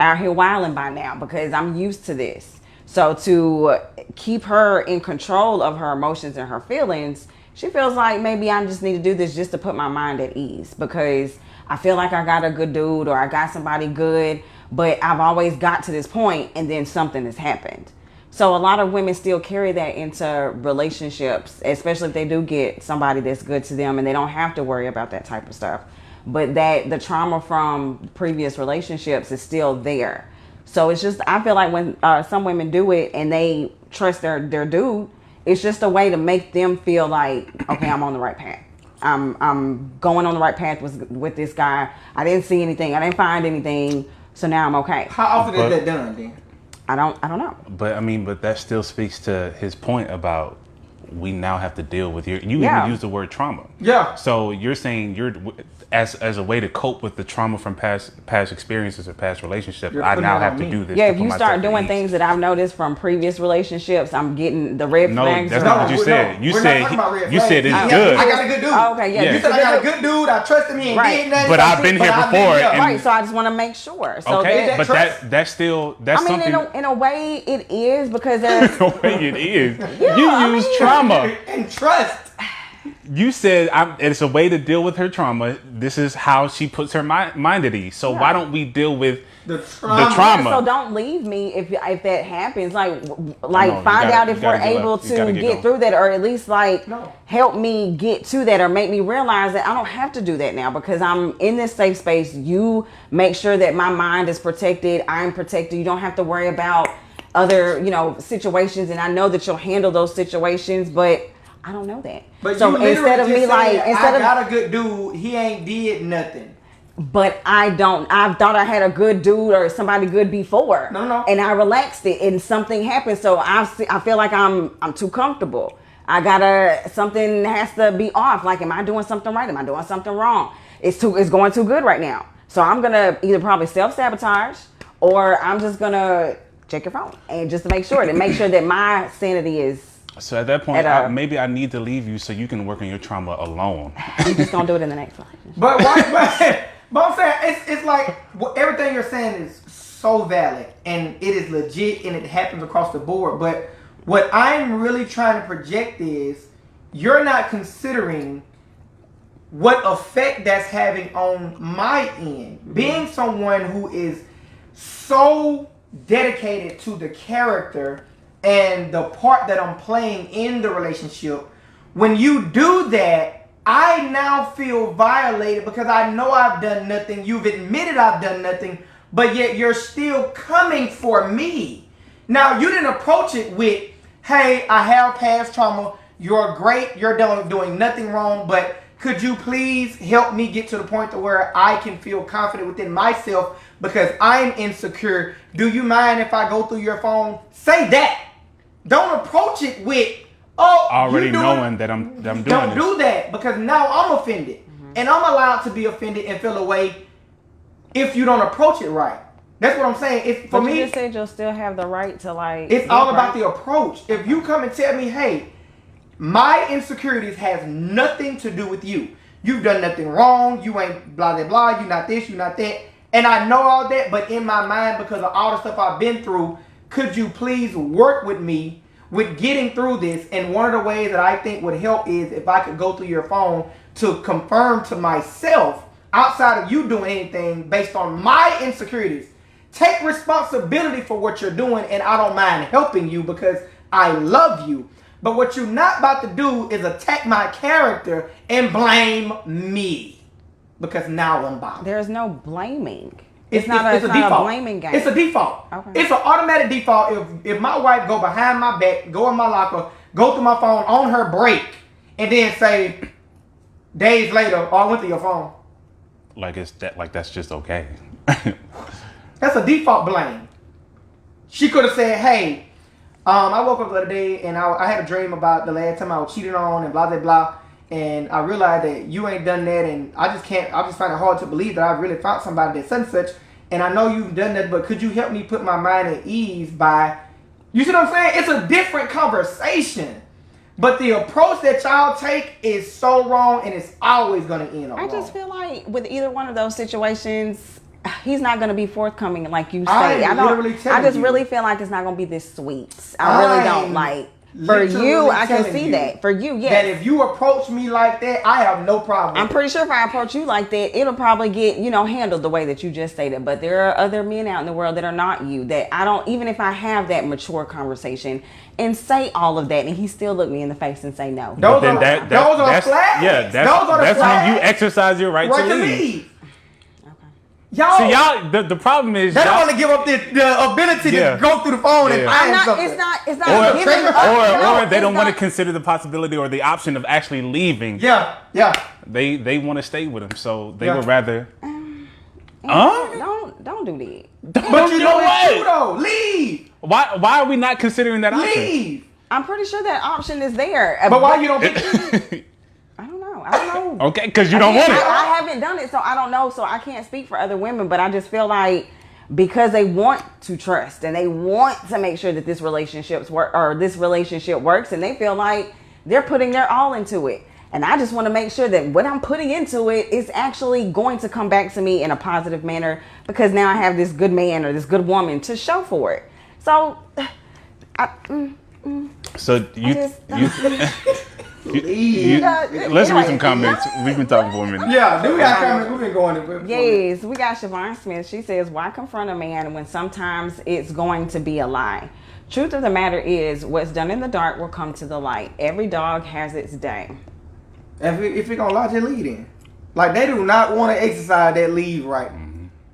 out here wilding by now? Because I'm used to this. So to keep her in control of her emotions and her feelings, she feels like maybe I just need to do this just to put my mind at ease, because I feel like I got a good dude or I got somebody good, but I've always got to this point and then something has happened. So a lot of women still carry that into relationships, especially if they do get somebody that's good to them and they don't have to worry about that type of stuff. But that the trauma from previous relationships is still there. So it's just, I feel like when some women do it and they trust their dude, it's just a way to make them feel like, okay, I'm on the right path. I'm going on the right path with this guy. I didn't see anything. I didn't find anything. So now I'm okay. How often is that done then? I don't know. But that still speaks to his point about we now have to deal with you even use the word trauma. Yeah. So you're saying as a way to cope with the trauma from past experiences or past relationships, I now have to do this. Yeah, if you start doing things that I've noticed from previous relationships, I'm getting the red flags. No, that's not what you said. You said it's good. I got a good dude. Oh, okay, yeah. You said I got a good dude. I trusted me and did nothing. But I've been here before. Right, so I just want to make sure. So okay, but that's something. In a way, it is, because there's. In a way, it is. Yeah, you use trauma and trust. You said it's a way to deal with her trauma. This is how she puts her mind at ease. So why don't we deal with the trauma? Yeah, so don't leave me if that happens. Find out if we're able to get through that, or at least help me get to that, or make me realize that I don't have to do that now because I'm in this safe space. You make sure that my mind is protected. I'm protected. You don't have to worry about other, situations, and I know that you'll handle those situations, but I don't know that. But so instead of me I got a good dude, he ain't did nothing. But I thought I had a good dude or somebody good before. No. And I relaxed it and something happened. So I feel like I'm too comfortable. Something has to be off. Like, am I doing something right? Am I doing something wrong? It's going too good right now. So I'm going to either probably self-sabotage, or I'm just going to check your phone and just to make sure that my sanity is. So at that point, maybe I need to leave you so you can work on your trauma alone. I'm just gonna do it in the next one. But I'm saying it's like everything you're saying is so valid and it is legit and it happens across the board. But what I'm really trying to project is you're not considering what effect that's having on my end. Being someone who is so dedicated to the character and the part that I'm playing in the relationship, when you do that, I now feel violated because I know I've done nothing. You've admitted I've done nothing, but yet you're still coming for me. Now, you didn't approach it with, hey, I have past trauma. You're great. You're doing nothing wrong, but could you please help me get to the point to where I can feel confident within myself because I'm insecure? Do you mind if I go through your phone? Say that. Don't approach it with, already knowing that I'm doing Don't do that, because now I'm offended. Mm-hmm. And I'm allowed to be offended and feel away if you don't approach it right. That's what I'm saying. For me, you just said you'll still have the right to It's all about the approach. If you come and tell me, hey, my insecurities has nothing to do with you. You've done nothing wrong. You ain't blah, blah, blah. You not this, you not that. And I know all that, but in my mind, because of all the stuff I've been through, could you please work with me with getting through this? And one of the ways that I think would help is if I could go through your phone to confirm to myself, outside of you doing anything based on my insecurities. Take responsibility for what you're doing, and I don't mind helping you because I love you. But what you're not about to do is attack my character and blame me, because now I'm bothered. There's no blaming. It's not a blaming game. It's a default. Okay. It's an automatic default. If my wife go behind my back, go in my locker, go through my phone on her break, and then say days later, "Oh, I went to your phone." That's just okay. That's a default blame. She could have said, "Hey, I woke up the other day and I had a dream about the last time I was cheated on and blah blah blah." and I realized that you ain't done that, and I just find it hard to believe that I really found somebody that's such and such, and I know you've done that, but could you help me put my mind at ease by, you see what I'm saying? It's a different conversation. But the approach that y'all take is so wrong, and it's always going to end up wrong. I just feel like with either one of those situations, he's not going to be forthcoming like you say. I just really feel like it's not going to be this sweet. I really don't like. For you, I can see that. For you, yes. That if you approach me like that, I have no problem. I'm pretty sure if I approach you like that, it'll probably get, handled the way that you just stated. But there are other men out in the world that are not you, that I don't, even if I have that mature conversation and say all of that, and he still look me in the face and say no. Those are flags. Yeah, that's when you exercise your right to leave. Y'all, the problem is they don't want to give up the ability to go through the phone and find something. It's not giving up. Or they don't want to consider the possibility or the option of actually leaving. Yeah. They want to stay with him, so they would rather. Don't do that. But you know what? Though, leave. Why are we not considering that option? Leave. I'm pretty sure that option is there. But why you don't pick it? I don't know. Okay, because you don't want it. I haven't done it, so I don't know. So I can't speak for other women, but I just feel like because they want to trust and they want to make sure that this relationship works, and they feel like they're putting their all into it. And I just want to make sure that what I'm putting into it is actually going to come back to me in a positive manner, because now I have this good man or this good woman to show for it. So, let's read some comments. We've been talking for a minute. Yeah, we got comments. We've been going. Yes, we got Siobhan Smith. She says, "Why confront a man when sometimes it's going to be a lie? Truth of the matter is, what's done in the dark will come to the light. Every dog has its day." If you're gonna lie, just lead in. Like, they do not want to exercise that leave right.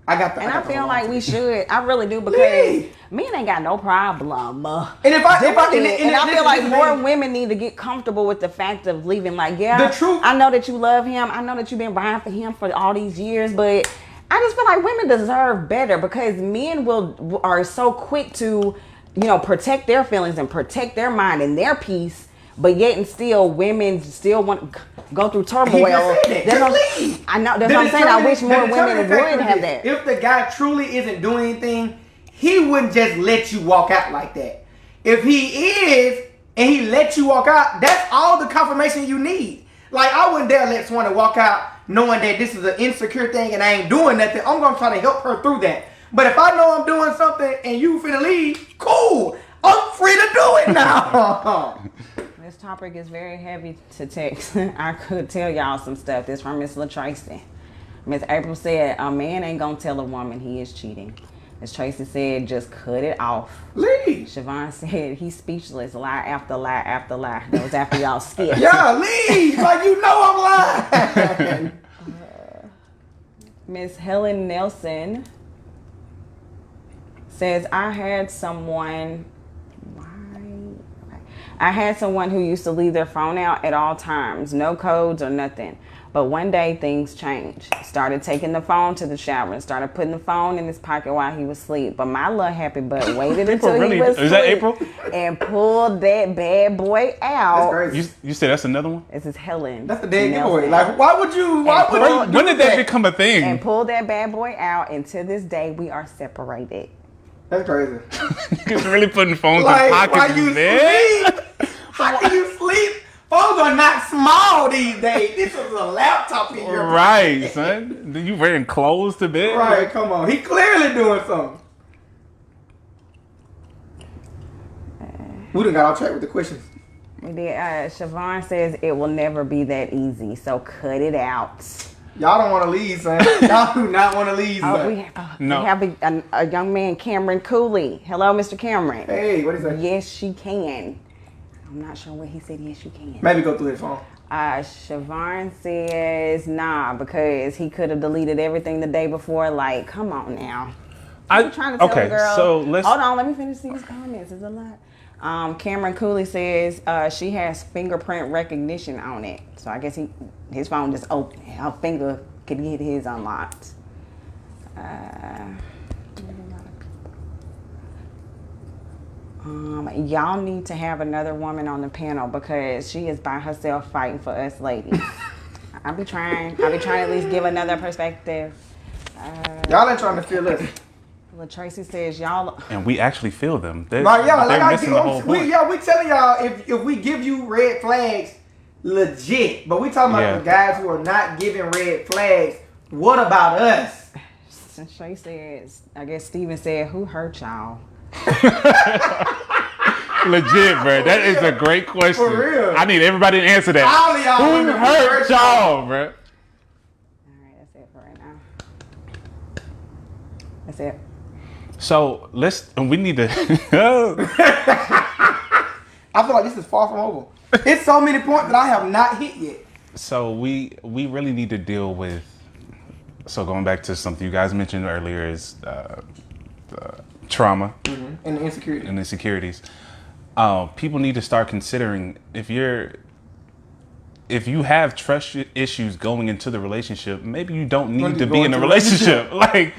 I feel like we should. I really do, because men ain't got no problem. And I feel like more women need to get comfortable with the fact of leaving. Like, the truth. I know that you love him. I know that you've been riding for him for all these years, but I just feel like women deserve better, because men are so quick to, protect their feelings and protect their mind and their peace. But yet and still, women still want to go through turmoil. I know. That's what I'm saying. I wish more women would have that. If the guy truly isn't doing anything, he wouldn't just let you walk out like that. If he is, and he lets you walk out, that's all the confirmation you need. Like, I wouldn't dare let someone walk out knowing that this is an insecure thing and I ain't doing nothing. I'm going to try to help her through that. But if I know I'm doing something and you finna leave, cool. I'm free to do it now. This topic is very heavy to text. I could tell y'all some stuff. This from Miss LaTracy. Miss April said, a man ain't gonna tell a woman he is cheating. Miss Tracy said, just cut it off. Leave. Siobhan said, he's speechless, lie after lie after lie. That was after y'all skipped. Yeah, leave. Like, you know I'm lying. Miss Helen Nelson says, I had someone who used to leave their phone out at all times, no codes or nothing. But one day things changed. Started taking the phone to the shower and started putting the phone in his pocket while he was asleep. But my little happy butt waited until he was asleep. Is that April? And pulled that bad boy out. That's crazy. You said that's another one? This is Helen. That's the dead giveaway. Like, why would you when did that become a thing? And pulled that bad boy out, and to this day we are separated. That's crazy. He's really putting phones in pockets in bed. How can you sleep? Phones are not small these days. This is a laptop in your pocket. Right, son. You wearing clothes to bed? Right, come on. He clearly doing something. We done got off track with the questions. We did. Siobhan says it will never be that easy, so cut it out. Y'all don't want to leave, son. Y'all do not want to leave, son. We have a young man, Cameron Cooley. Hello, Mr. Cameron. Hey, what is that? Yes, she can. I'm not sure what he said. Yes, you can. Maybe go through his phone. Siobhan says, nah, because he could have deleted everything the day before. Like, come on now. I'm trying to tell the girl. So let's... Hold on, let me finish these comments. It's a lot. Cameron Cooley says she has fingerprint recognition on it. So I guess his phone just open. Her finger could get his unlocked. Y'all need to have another woman on the panel because she is by herself fighting for us ladies. I be trying to at least give another perspective. Y'all ain't trying to feel us. Tracy says y'all. And we actually feel them. They're missing the whole point. We telling y'all if we give you red flags, legit. But we talking about the guys who are not giving red flags. What about us? Shay says, I guess Steven said, who hurt y'all? Legit, bro. That is a great question. For real. I need everybody to answer that. All of y'all Who hurt y'all, bro? All right, that's it for right now. That's it. So we need to. I feel like this is far from over. It's so many points that I have not hit yet. So we really need to deal with. So going back to something you guys mentioned earlier is trauma And the insecurity. and insecurities. People need to start considering if you have trust issues going into the relationship, maybe you don't need to be in a relationship. Like,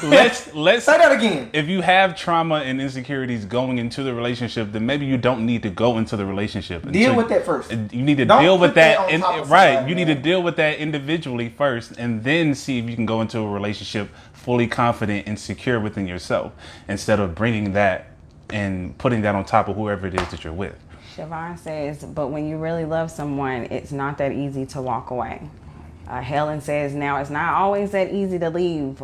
let's say that again. If you have trauma and insecurities going into the relationship, then maybe you don't need to go into the relationship. Deal with that first. You need to Don't deal with put that that, on top of right? somebody, You need to deal with that individually first, and then see if you can go into a relationship fully confident and secure within yourself, instead of bringing that and putting that on top of whoever it is that you're with. Siobhan says, but when you really love someone, it's not that easy to walk away. Helen says, now it's not always that easy to leave,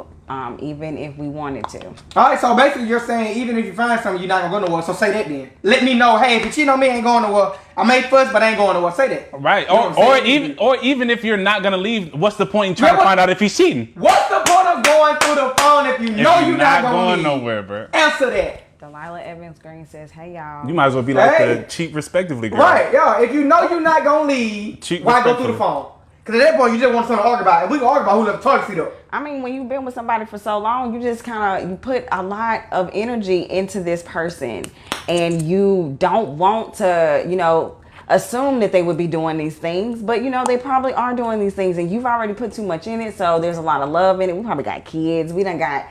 even if we wanted to. All right, so basically you're saying even if you find something, you're not going to go nowhere. So say that then. Let me know, hey, if you cheat on me, I ain't going nowhere. I made fuss, but I ain't going nowhere. Say that. Right. You know Or even if you're not going to leave, what's the point in trying to find out if he's cheating? What's the point of going through the phone if you know you're not going nowhere, bro? Answer that. Delilah Evans Green says, hey, y'all. You might as well be like the cheat respectively girl. Right, yeah. If you know you're not going to leave, Cheat why go respectfully. through the phone? Because at that point, you just want something to argue about. And we can argue about who left the toilet seat up. I mean, when you've been with somebody for so long, you just you put a lot of energy into this person. And you don't want to, assume that they would be doing these things. But, they probably are doing these things. And you've already put too much in it. So there's a lot of love in it. We probably got kids. We done got...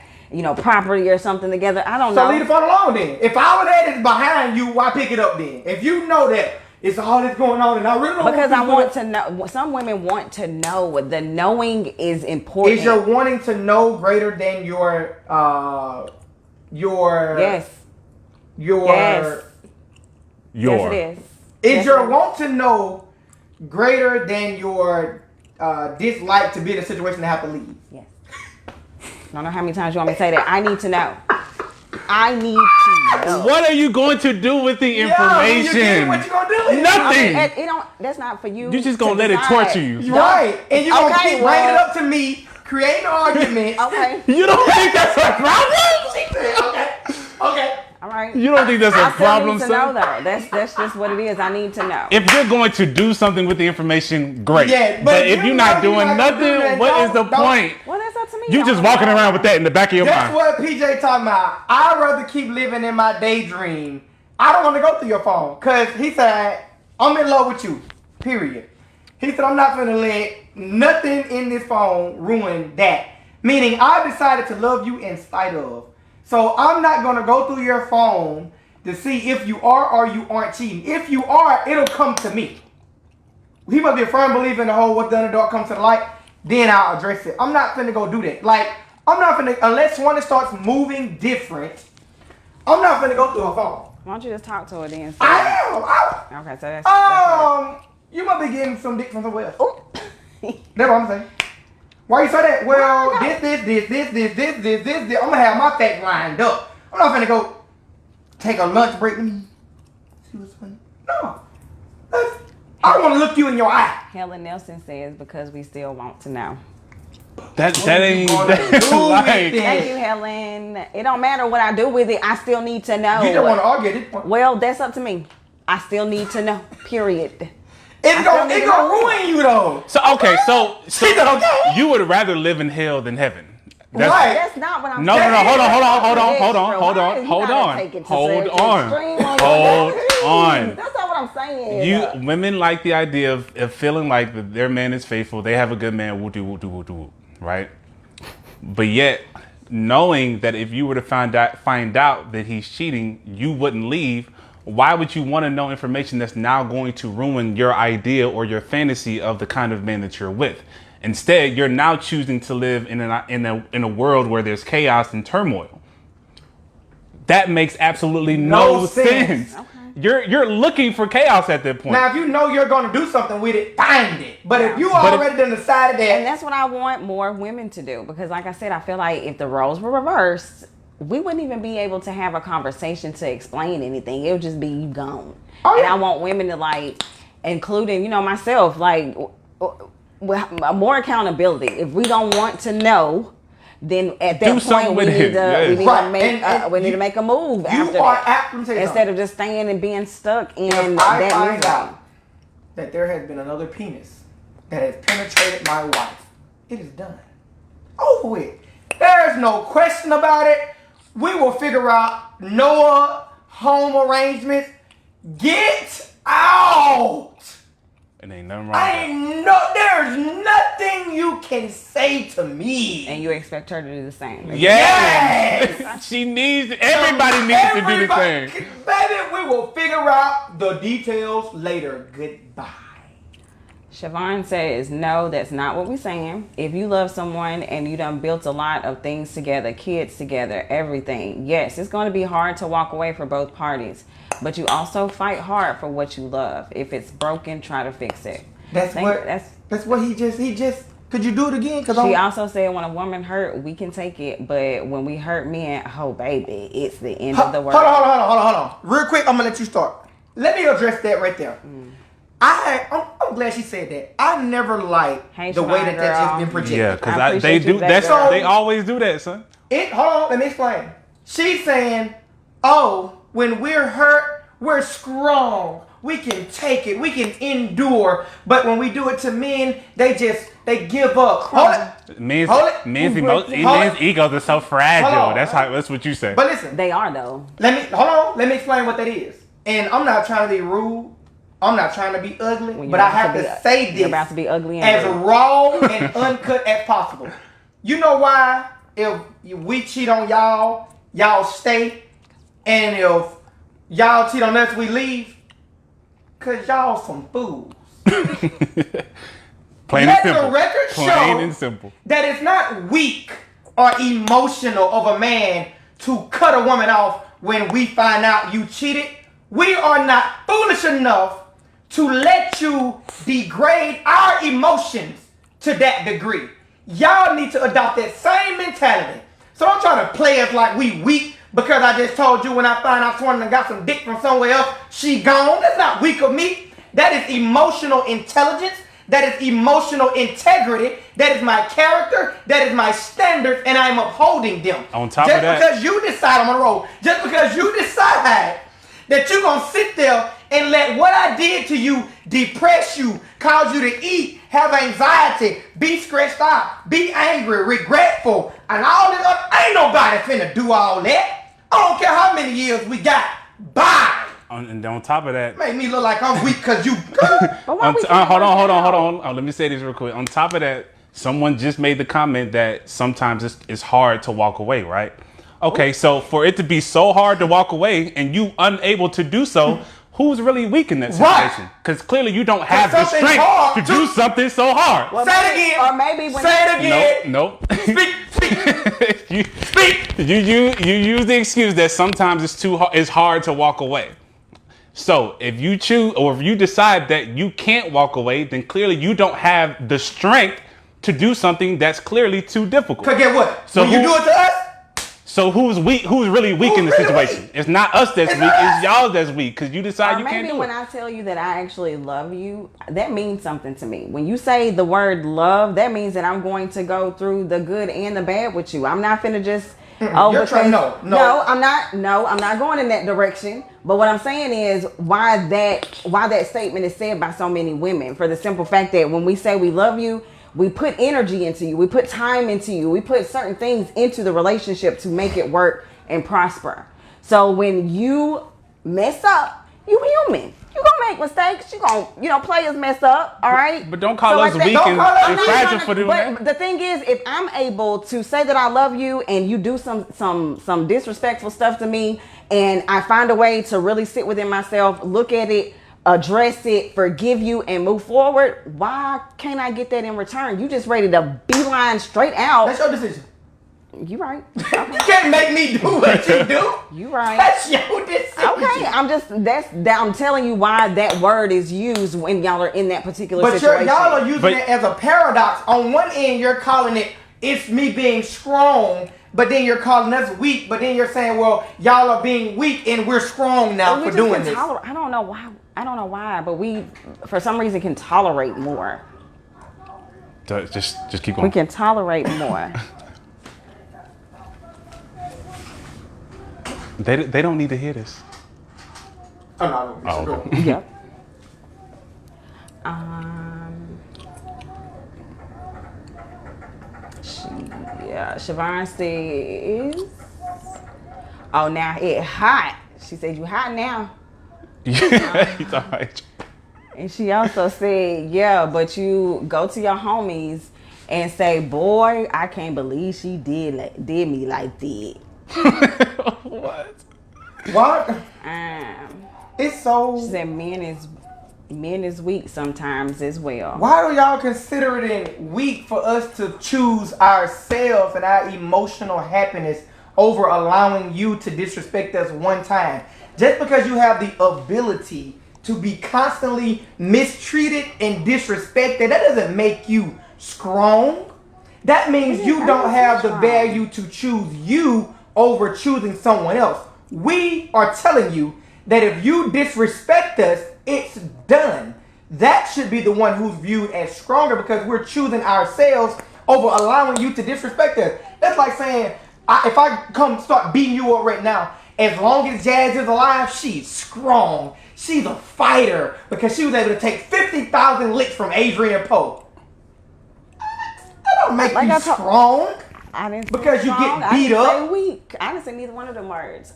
property or something together. I don't know. So leave the phone alone then. If all of that is behind you, why pick it up then? If you know that it's all that's going on and I really don't because I want to know. Some women want to know. The knowing is important. Is your wanting to know greater than your yes. Your. Yes, it is. Is your want to know greater than your dislike to be in a situation to have to leave? Yes. I don't know how many times you want me to say that. I need to know. I need to know. What are you going to do with the information? What you gonna do with it? Nothing. It don't. That's not for you. You just gonna to let it decide. torture you. Right. And you're gonna keep bringing it well- up to me, creating arguments. Okay. You don't think that's a problem? Okay. All right. You don't think that's a I still problem, need to son? know though. That's just what it is. I need to know. If you're going to do something with the information, great. Yeah, but if you're not doing gonna do nothing, that, what is the don't- point? Well, that's up to me. You just y'all. walking around with that in the back of your That's mind. what PJ talking about. I'd rather keep living in my daydream. I don't want to go through your phone. Because he said, I'm in love with you. Period. He said, I'm not going to let nothing in this phone ruin that. Meaning, I decided to love you in spite of. So, I'm not going to go through your phone to see if you are or you aren't cheating. If you are, it'll come to me. He must be a firm believer in the whole what done in the dark comes to the light. Then I'll address it. I'm not finna go do that. Like, I'm not finna, unless one starts moving different, I'm not finna go through her phone. Why don't you just talk to her then? I am. Okay, so that's You might be getting some dick from somewhere else. Oh. That's what I'm saying. Why you say that? Well, this. I'm gonna have my facts lined up. I'm not finna go take a lunch break with me. See what's funny? No. I don't want to look you in your eye. Helen Nelson says because we still want to know. That ain't do like. with it? Thank you, Helen. It don't matter what I do with it. I still need to know. You don't want to argue at this point. Well, that's up to me. I still need to know. Period. It's gonna ruin you though. So okay, so She said, okay. you would rather live in hell than heaven. Right. That's not what I'm No, saying. hold on. That's not what I'm saying. Women like the idea of feeling like that their man is faithful. They have a good man. Woo-doo, right? But yet, knowing that if you were to find out that he's cheating, you wouldn't leave. Why would you want to know information that's now going to ruin your idea or your fantasy of the kind of man that you're with? Instead, you're now choosing to live in a world where there's chaos and turmoil. That makes absolutely no sense. Okay. You're looking for chaos at that point. Now, if you know you're going to do something with it, find it. But if you already done decided that, and that's what I want more women to do, because, like I said, I feel like if the roles were reversed, we wouldn't even be able to have a conversation to explain anything. It would just be you gone. Oh, yeah. And I want women to, like, including myself, like, more accountability. If we don't want to know, then at that point we need to make a move instead of just staying and being stuck in that find out that there has been another penis that has penetrated my wife. It is done. Over with. There's no question about it. We will figure out Noah, home arrangements. Get out. And ain't nothing wrong. There's nothing you can say to me. And you expect her to do the same. Yes. Everybody needs to do the same. Baby, we will figure out the details later. Goodbye. Siobhan says, no, that's not what we're saying. If you love someone and you done built a lot of things together, kids together, everything, yes, it's going to be hard to walk away for both parties. But you also fight hard for what you love. If it's broken, try to fix it. That's what he just. Could you do it again? She also said, when a woman hurt, we can take it, but when we hurt men, oh baby, it's the end of the world. Hold on. Real quick, I'm gonna let you start. Let me address that right there. I'm glad she said that. I never liked the way that that's just been projected. Yeah, because they do that. They always do that, son. Hold on, let me explain. She's saying, oh, when we're hurt, we're strong. We can take it. We can endure. But when we do it to men, they give up. Hold it. Men's egos are so fragile. That's what you say. But listen, they are though. Let me explain what that is. And I'm not trying to be rude. I'm not trying to be ugly. But I have to say this. You're about to be ugly as raw and uncut as possible. You know why? If we cheat on y'all stay. And if y'all cheat on us, we leave. Cause y'all some fools. Plain Let and simple. the record show that it's not weak or emotional of a man to cut a woman off when we find out you cheated. We are not foolish enough to let you degrade our emotions to that degree. Y'all need to adopt that same mentality. So don't try to play us like we weak because I just told you when I find out someone got some dick from somewhere else, she gone. That's not weak of me. That is emotional intelligence. That is emotional integrity. That is my character. That is my standards, and I'm upholding them. On top of that, just because you decide I'm on the road, just because you decide that you're gonna sit there and let what I did to you depress you, cause you to eat, have anxiety, be stressed out, be angry, regretful, and all this other, ain't nobody finna do all that. I don't care how many years we got. Bye. And on top of that, make me look like I'm weak because you. Hold on. Let me say this real quick. On top of that, someone just made the comment that sometimes it's hard to walk away, right? Okay, so for it to be so hard to walk away and you unable to do so, who's really weak in that situation? Because clearly you don't have the strength to do something so hard. Well, say it again. Or maybe when say it again. Nope. Speak. You use the excuse that sometimes it's hard to walk away. So if you choose or if you decide that you can't walk away, then clearly you don't have the strength to do something that's clearly too difficult. Cause get what? So when you do it to us. So who's weak? Who's really weak in the situation? It's not us that's weak. It's y'all that's weak because you decide you can't do it. Maybe when I tell you that I actually love you, that means something to me. When you say the word love, that means that I'm going to go through the good and the bad with you. I'm not finna just I'm not going in that direction. But what I'm saying is why that statement is said by so many women, for the simple fact that when we say we love you, we put energy into you. We put time into you. We put certain things into the relationship to make it work and prosper. So when you mess up, you human. You gonna make mistakes. You gonna, players mess up. All right. But don't call us like that- weak Don't and, call us and weak. fragile for doing But that. the thing is, if I'm able to say that I love you and you do some disrespectful stuff to me, and I find a way to really sit within myself, look at it, address it, forgive you, and move forward, why can't I get that in return? You just ready to beeline straight out. That's your decision. You right. You can't make me do what you do. You right. That's your decision. Okay, I'm telling you why that word is used when y'all are in that particular But situation. y'all are using But- it as a paradox. On one end, you're calling it's me being strong, but then you're calling us weak. But then you're saying, well, y'all are being weak and we're strong now We for just doing can this. I don't know why. I don't know why, but we, for some reason, can tolerate more. So just keep We going. can tolerate more. They don't need to hear this. Oh, no, Oh, go. okay. Yep. Siobhan says, "Oh, now it hot." She said, "You hot now." He's all right. And she also said, "Yeah, but you go to your homies and say, boy, I can't believe she did me like that." What? What? It's She so. said, men is weak sometimes as well. Why do y'all consider it weak for us to choose ourselves and our emotional happiness over allowing you to disrespect us one time? Just because you have the ability to be constantly mistreated and disrespected, that doesn't make you strong. That means you don't have the value to choose you over choosing someone else. We are telling you that if you disrespect us, it's done. That should be the one who's viewed as stronger because we're choosing ourselves over allowing you to disrespect us. That's like saying, if I come start beating you up right now, as long as Jazz is alive, she's strong. She's a fighter because she was able to take 50,000 licks from Adrian Poe. That don't make you strong. I didn't say Because you strong. get beat I didn't up. say weak. I didn't say neither one of them words.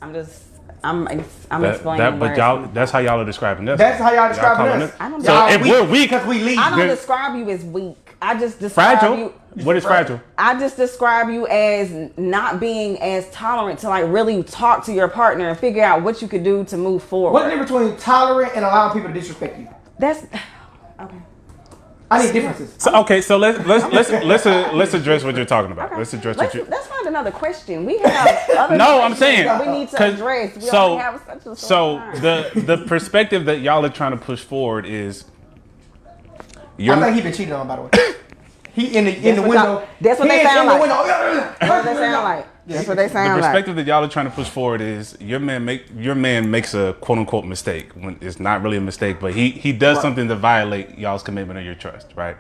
I'm explaining. But y'all, that's how y'all are describing us. That's how y'all describing calling us. it- I don't So Y'all if weak we're weak, because we leave. I don't Then- describe you as weak. I just describe fragile. you. What is fragile? I just describe you as not being as tolerant to like really talk to your partner and figure out what you could do to move forward. What's the difference between tolerant and allowing people to disrespect you? That's okay. I need differences. So okay, so let's address what you're talking about. Okay. Let's address what you. Let's find another question. We have other No, I'm questions saying that we need to 'cause- address. We so only have such a short so time. the perspective that y'all are trying to push forward is I think he been cheated on, by the way. He in the That's what window. y'all- that's what He they is sound in the like. window. That's what they sound like. That's what they the sound like. perspective that y'all are trying to push forward is your man makes a quote unquote mistake when it's not really a mistake, but he does something to violate y'all's commitment or your trust, right?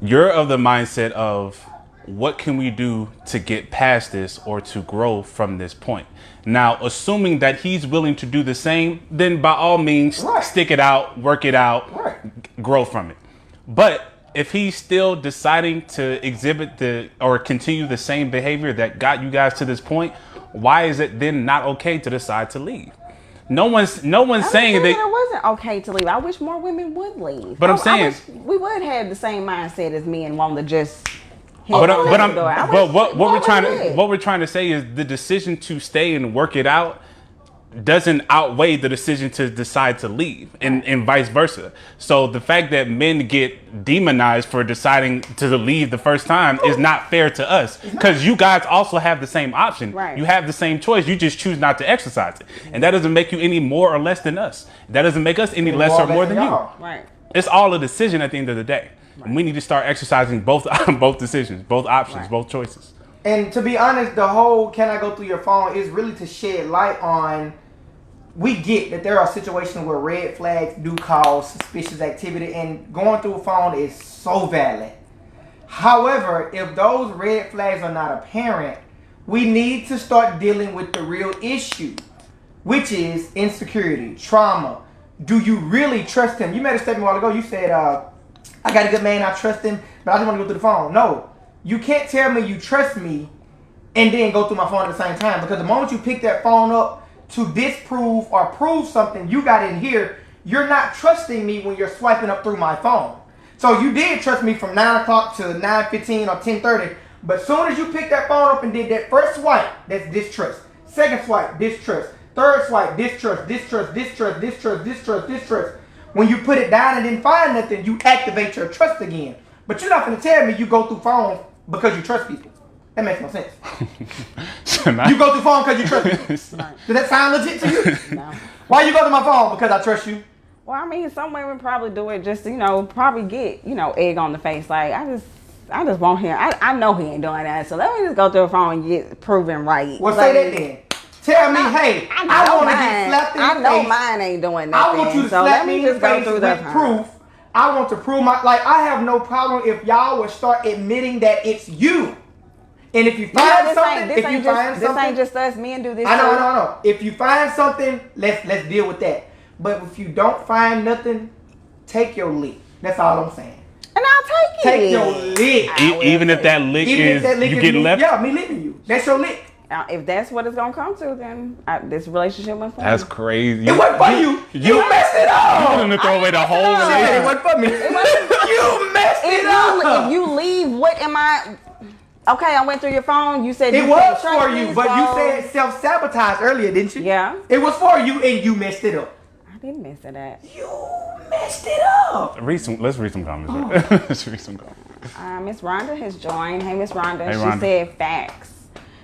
You're of the mindset of what can we do to get past this or to grow from this point? Now, assuming that he's willing to do the same, then by all means, Right. stick it out, work it out, Right. grow from it. But if he's still deciding to exhibit or continue the same behavior that got you guys to this point, why is it then not okay to decide to leave? No one's saying that it that. wasn't okay to leave. I wish more women would leave. But I'm I saying- wish we would have the same mindset as men, wanting to just. What what we're trying to say is the decision to stay and work it out doesn't outweigh the decision to decide to leave, and vice versa. So the fact that men get demonized for deciding to leave the first time is not fair to us, because you guys also have the same option. Right. You have the same choice. You just choose not to exercise it, and that doesn't make you any more or less than us. That doesn't make us any less or more than you. y'all. Right. It's all a decision at the end of the day. And we need to start exercising both decisions, both options, Right. both choices. And to be honest, the whole "can I go through your phone" is really to shed light on. We get that there are situations where red flags do cause suspicious activity, and going through a phone is so valid. However, if those red flags are not apparent, we need to start dealing with the real issue, which is insecurity, trauma. Do you really trust him? You made a statement a while ago. You said, I got a good man, I trust him, but I just want to go through the phone. No, you can't tell me you trust me and then go through my phone at the same time, because the moment you pick that phone up, to disprove or prove something you got in here, you're not trusting me when you're swiping up through my phone. So you did trust me from 9 o'clock to 9:15 or 10:30, but as soon as you picked that phone up and did that first swipe, that's distrust. Second swipe, distrust. Third swipe, distrust, distrust, distrust, distrust, distrust, distrust. When you put it down and didn't find nothing, you activate your trust again. But you're not going to tell me you go through phones because you trust people. That makes no sense. You go through phone because you trust people. Does that sound legit to you? No. Why you go to my phone? Because I trust you. Well, I mean, some women probably do it just, probably get, egg on the face. Like, I just want him. I know he ain't doing that. So let me just go through the phone and get proven right. Well, say that then. Tell me, hey, I want to get slapped in the face. I know mine ain't doing that. I want you to slap me in the face with proof. I want to prove I have no problem if y'all would start admitting that it's you. And if you find something, this ain't just us. Men do this. I know. If you find something, let's deal with that. But if you don't find nothing, take your lick. That's all I'm saying. And I'll take it. Take your lick. Even if that lick is you get left. Yeah, me licking you. That's your lick. If that's what it's gonna come to, then this relationship went for me. That's crazy. It wasn't for you. You messed it up. You wanted to throw away the whole It relationship. wasn't for me. You messed it up. If you leave, what am I? Okay, I went through your phone. You said it was for you, but you said self-sabotage earlier, didn't you? Yeah. It was for you, and you messed it up. I didn't mess it up. You messed it up. Let's read some comments. Right? Let's read some comments. Miss Rhonda has joined. Hey, Miss Rhonda. Hey, She Rhonda. said facts.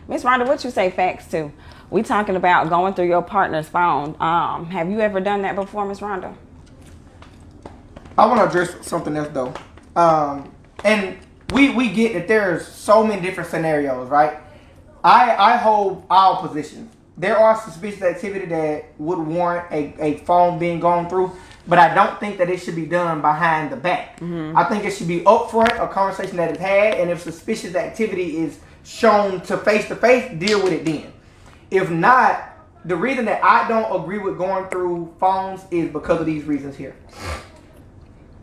Miss Rhonda, what you say facts to? We talking about going through your partner's phone. Have you ever done that before, Miss Rhonda? I want to address something else though, and we get that there's so many different scenarios, right? I hold all positions. There are suspicious activity that would warrant a phone being gone through, but I don't think that it should be done behind the back. Mm-hmm. I think it should be upfront, a conversation that is had, and if suspicious activity is shown to face, deal with it then. If not, the reason that I don't agree with going through phones is because of these reasons here.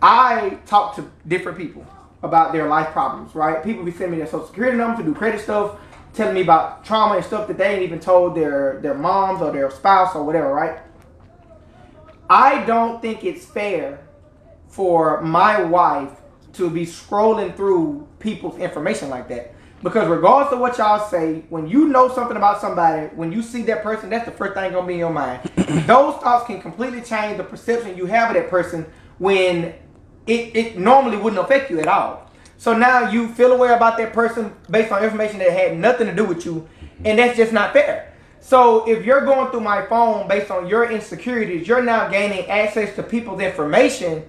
I talk to different people about their life problems, right? People be sending me their social security number to do credit stuff, telling me about trauma and stuff that they ain't even told their moms or their spouse or whatever, right? I don't think it's fair for my wife to be scrolling through people's information like that. Because regardless of what y'all say, when you know something about somebody, when you see that person, that's the first thing gonna be in your mind. Those thoughts can completely change the perception you have of that person when it normally wouldn't affect you at all. So now you feel aware about that person based on information that had nothing to do with you, and that's just not fair. So if you're going through my phone based on your insecurities, you're now gaining access to people's information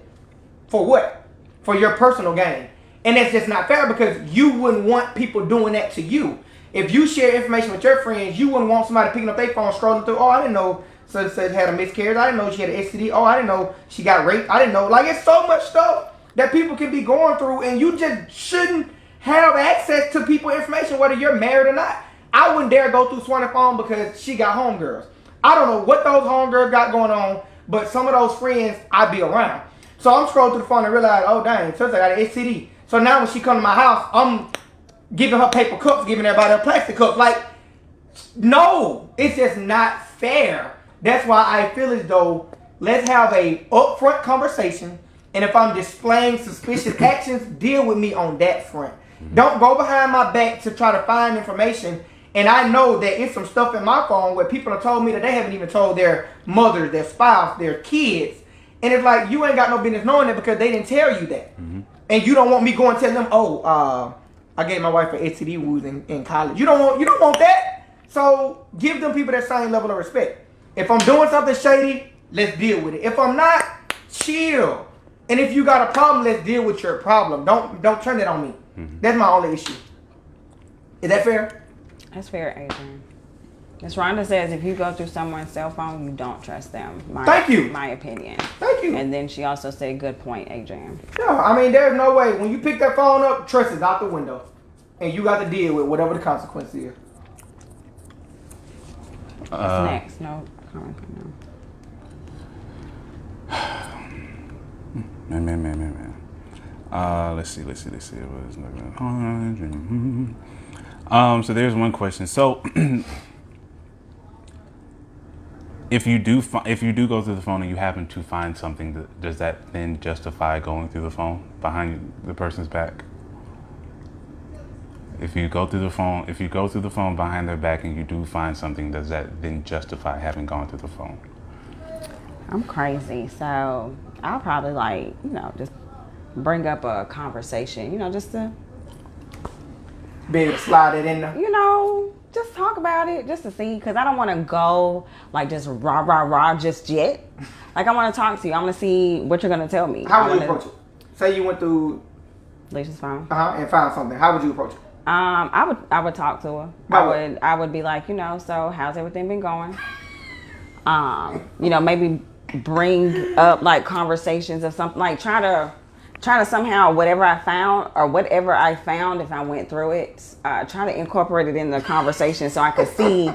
for what? For your personal gain. And that's just not fair because you wouldn't want people doing that to you. If you share information with your friends, you wouldn't want somebody picking up their phone, scrolling through, oh, I didn't know such had a miscarriage. I didn't know she had an STD. Oh, I didn't know she got raped. I didn't know. Like, it's so much stuff that people can be going through, and you just shouldn't have access to people's information, whether you're married or not. I wouldn't dare go through Swan's phone because she got homegirls. I don't know what those homegirls got going on, but some of those friends I be around. So I'm scrolling through the phone and realize, oh, dang, since I got an STD. So now when she come to my house, I'm giving her paper cups, giving everybody a plastic cup. Like, no, it's just not fair. That's why I feel as though let's have a upfront conversation, and if I'm displaying suspicious actions, deal with me on that front. Don't go behind my back to try to find information, and I know that it's some stuff in my phone where people have told me that they haven't even told their mothers, their spouse, their kids, and it's like you ain't got no business knowing it because they didn't tell you that. And you don't want me going and tell them, oh, I gave my wife an STD wounds in college. You don't want that. So give them people that same level of respect. If I'm doing something shady, let's deal with it. If I'm not, chill. And if you got a problem, let's deal with your problem. Don't turn it on me. That's my only issue. Is that fair? That's fair, Adrian. Ms. Rhonda says if you go through someone's cell phone, you don't trust them. Thank you. My opinion. Thank you. And then she also said, good point, Adrian. Yeah, I mean, there's no way. When you pick that phone up, trust is out the window. And you got to deal with whatever the consequence is. What's next? No comment. No. Man. Let's see. So there's one question. So if you do go through the phone and you happen to find something, does that then justify going through the phone behind the person's back? If you go through the phone behind their back and you do find something, does that then justify having gone through the phone? I'm crazy, so I'll probably like, just bring up a conversation, just to, Be able to slide it in there. just talk about it, just to see, because I don't want to go like just rah just yet. Like, I want to talk to you. I want to see what you're gonna tell me. How would you approach it? Say you went through Alicia's phone. and found something. How would you approach it? I would talk to her. I would be like, so how's everything been going? Maybe bring up like conversations or something, like try to somehow whatever I found, if I went through it, try to incorporate it in the conversation so I could see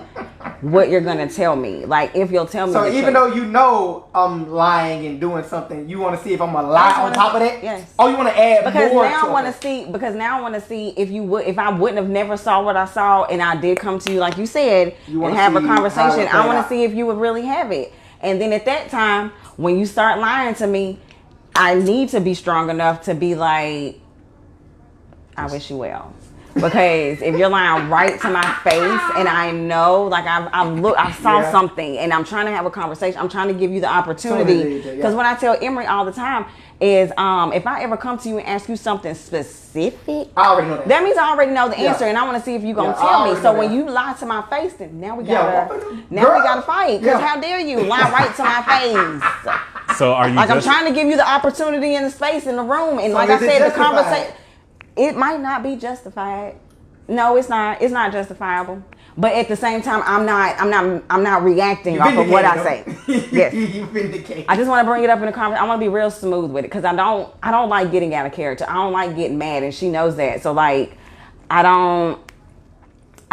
what you're gonna tell me. Like, if you'll tell me. So even though I'm lying and doing something, you want to see if I'm gonna lie on top of that? Yes. Oh, you want to add because more? Now I want to see if I wouldn't have never saw what I saw and I did come to you like you said and have a conversation. I want to see if you would really have it. And then at that time, when you start lying to me, I need to be strong enough to be like, I wish you well. Because if you're lying right to my face and I know, like I saw something and I'm trying to have a conversation, I'm trying to give you the opportunity. Because what I tell Emery all the time is, if I ever come to you and ask you something specific, I already know that. That means I already know the answer and I want to see if you're going to tell me. So when you lie to my face, then now we gotta fight. Because how dare you lie right to my face? So are you like, I'm trying to give you the opportunity in the space in the room, and so like I said, the conversation, it might not be justified. No, it's not. It's not justifiable. But at the same time, I'm not reacting off of what I say. Yes, you vindicate. I just want to bring it up in the conversation. I want to be real smooth with it because I don't like getting out of character. I don't like getting mad, and she knows that. So like, I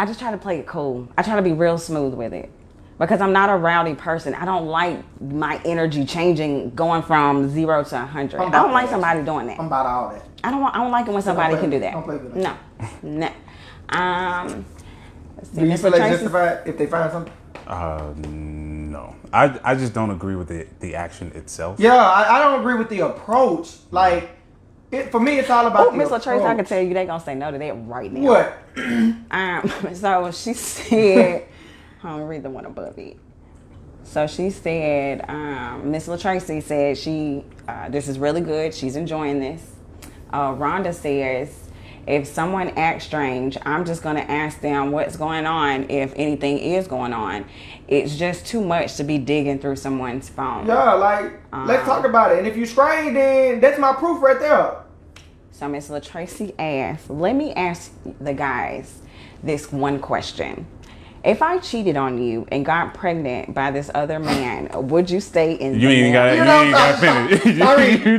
just try to play it cool. I try to be real smooth with it. Because I'm not a rowdy person. I don't like my energy changing, going from 0 to 100. I don't like somebody doing that. I'm about all that. I don't like it when somebody can do that. Don't play with No. Let's see, do you Mr. feel like Tracy? justified if they find something? No. I just don't agree with the action itself. Yeah, I don't agree with the approach. Like, for me, it's all about the Miss approach. Latrice, I can tell you they gonna say no to that right now. What? So she said, I'm gonna read the one above it. So she said, Miss Latracy said this is really good. She's enjoying this. Rhonda says, if someone acts strange, I'm just gonna ask them what's going on if anything is going on. It's just too much to be digging through someone's phone. Yeah, like, let's talk about it. And if you strange, then that's my proof right there. So Miss Latracy asked, let me ask the guys this one question. If I cheated on you and got pregnant by this other man, would you stay in? You ain't got to finish. You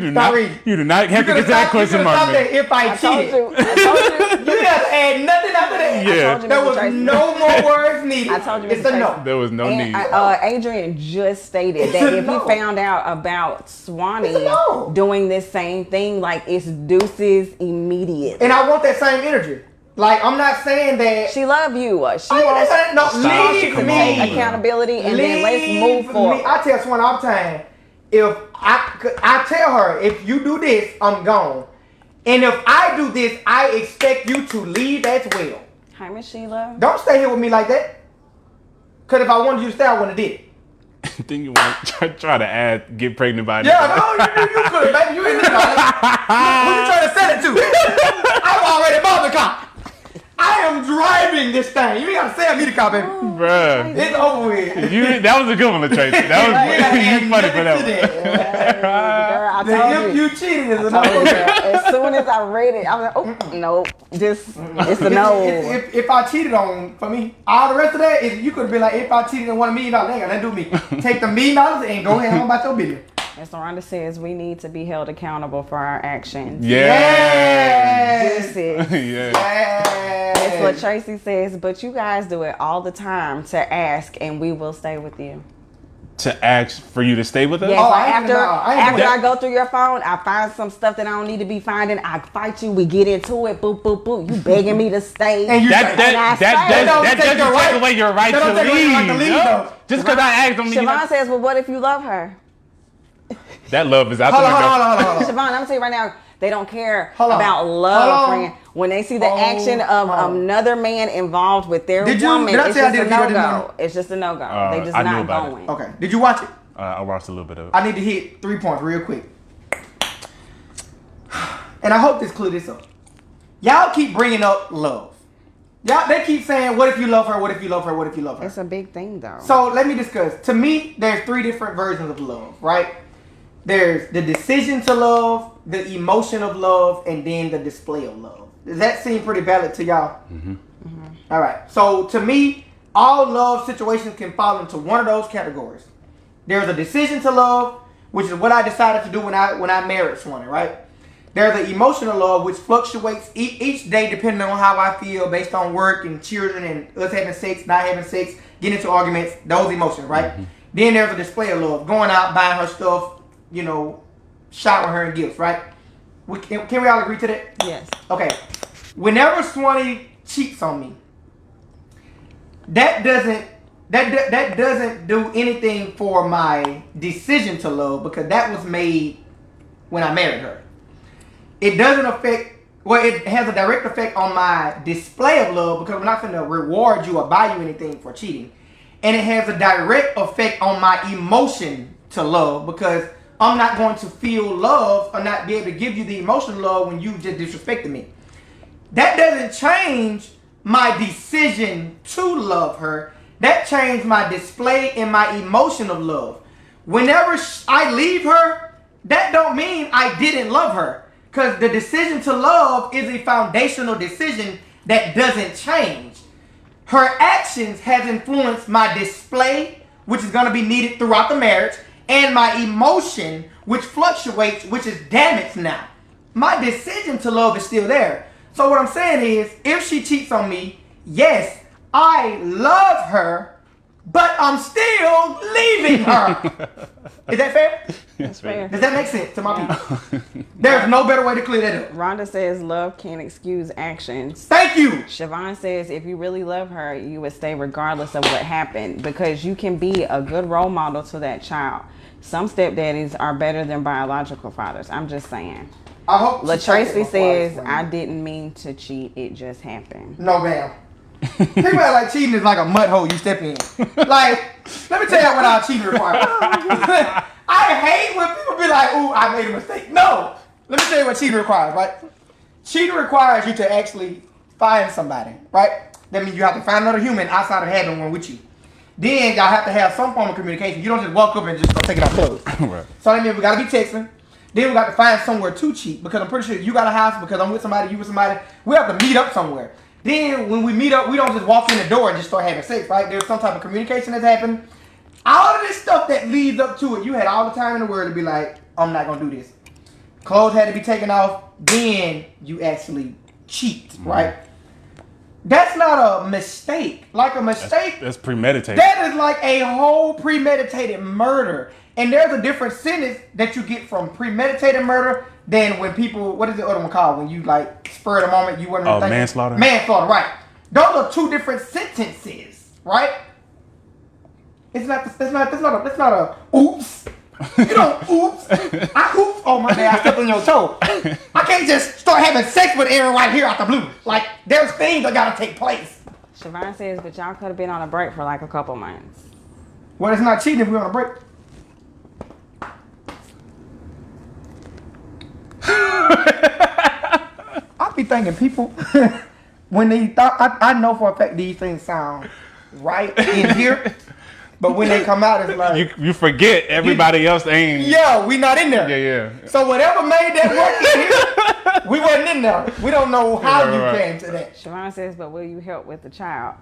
do not have to get that question mark. If I cheated, I told you. You got to add nothing after that. Yeah. There was no more words needed. I told you, it's a no. There was no need. Adrian just stated that if he found out about Swanee doing this same thing, like, it's deuces immediate. And I want that same energy. Like, I'm not saying that she love you. She wants you to take accountability and then let's move forward. I tell Swan all the time, if I tell her, if you do this, I'm gone. And if I do this, I expect you to leave as well. Hi, Miss Sheila. Don't stay here with me like that. Because if I wanted you to stay, I wouldn't have did it. Then you want to try to get pregnant by Yeah, no, you could, baby. You in this Who you trying to sell it to? I'm already bought the car. I am driving this thing. You ain't got to sell me the car, baby. Bruh. It's over with. That was a good one, Latrice. That was you funny for that one. Girl, I told you cheating is a no. no. As soon as I read it, I was like, oh, no. It's a no. If I cheated on, for me, all the rest of that, you could have been like, if I cheated and $1 million, they ain't got nothing to do with me. Take the $1 million and go ahead and about your business. As Rhonda says, we need to be held accountable for our actions. Yes. That's what Tracy says, but you guys do it all the time to ask, and we will stay with you. To ask for you to stay with us? Yes, Oh, after I I go through your phone, I find some stuff that I don't need to be finding. I fight you. We get into it. Boop, boop, boop. You begging me to stay. And you That doesn't take away your right to leave. No. Just because I asked them. Siobhan says, well, what if you love her? That love is out the Hold window. on. Siobhan, I'm gonna tell you right now, they don't care Hold on. about love, Hold on. friend. When they see the action of another man involved with their woman, did I it's say I just did a a video this no-go. morning? It's just a no-go. They just I knew not about it. going. Okay. Did you watch it? I watched a little bit of it. I need to hit 3 points real quick. And I hope this clear this up. Y'all keep bringing up love. They keep saying, what if you love her? What if you love her? What if you love her? It's a big thing, though. So let me discuss. To me, there's 3 different versions of love, right? There's the decision to love, the emotion of love, and then the display of love. Does that seem pretty valid to y'all? Mm-hmm. All right. So to me, all love situations can fall into one of those categories. There's a decision to love, which is what I decided to do when I married Swanee, right? There's the emotional love, which fluctuates each day depending on how I feel based on work and children and us having sex, not having sex, getting into arguments, those emotions, right? Mm-hmm. Then there's a display of love, going out, buying her stuff, showering her in gifts, right? Can we all agree to that? Yes. Okay. Whenever Swanee cheats on me, that doesn't do anything for my decision to love because that was made when I married her. It doesn't affect, it has a direct effect on my display of love because we're not going to reward you or buy you anything for cheating. And it has a direct effect on my emotion to love because I'm not going to feel love or not be able to give you the emotional love when you just disrespected me. That doesn't change my decision to love her. That changed my display and my emotion of love. Whenever I leave her, that don't mean I didn't love her. Because the decision to love is a foundational decision that doesn't change. Her actions has influenced my display, which is going to be needed throughout the marriage, and my emotion, which fluctuates, which is damaged now. My decision to love is still there. So what I'm saying is, if she cheats on me, yes, I love her, but I'm still leaving her. Is that fair? That's fair. Does that make sense to my people? There's no better way to clear that up. Rhonda says love can't excuse actions. Thank you. Siobhan says if you really love her, you would stay regardless of what happened because you can be a good role model to that child. Some stepdaddies are better than biological fathers. I'm just saying. I hope LaTracy says I didn't mean to cheat. It just happened. No, ma'am. People act like cheating is like a mud hole you step in. Like, let me tell you what our cheating requires. I hate when people be like, ooh, I made a mistake. No. Let me tell you what cheating requires, right? Cheating requires you to actually find somebody, right? That means you have to find another human outside of having one with you. Then y'all have to have some form of communication. You don't just walk up and just start taking out clothes. Right. So that means we got to be texting. Then we got to find somewhere to cheat because I'm pretty sure you got a house because I'm with somebody, you with somebody. We have to meet up somewhere. Then when we meet up, we don't just walk in the door and just start having sex, right? There's some type of communication that's happened. All of this stuff that leads up to it, you had all the time in the world to be like, I'm not going to do this. Clothes had to be taken off. Then you actually cheat, right? That's not a mistake. Like a mistake. That's premeditated. That is like a whole premeditated murder. And there's a different sentence that you get from premeditated murder than when people, what is the other one called? When you like spur of the moment, you weren't thinking. Manslaughter? Manslaughter, right. Those are 2 different sentences, right? It's not a oops. You don't oops. I oops. Oh my God, I stepped on your toe. I can't just start having sex with Aaron right here out the blue. Like, there's things that gotta take place. Siobhan says, but y'all could have been on a break for like a couple months. Well, it's not cheating if we're on a break. I be thinking people, when they thought, I know for a fact these things sound right in here, but when they come out, it's like... You forget everybody else ain't... Yeah, we not in there. Yeah. So whatever made that work in here, we wasn't in there. We don't know how you came to that. Siobhan says, but will you help with the child?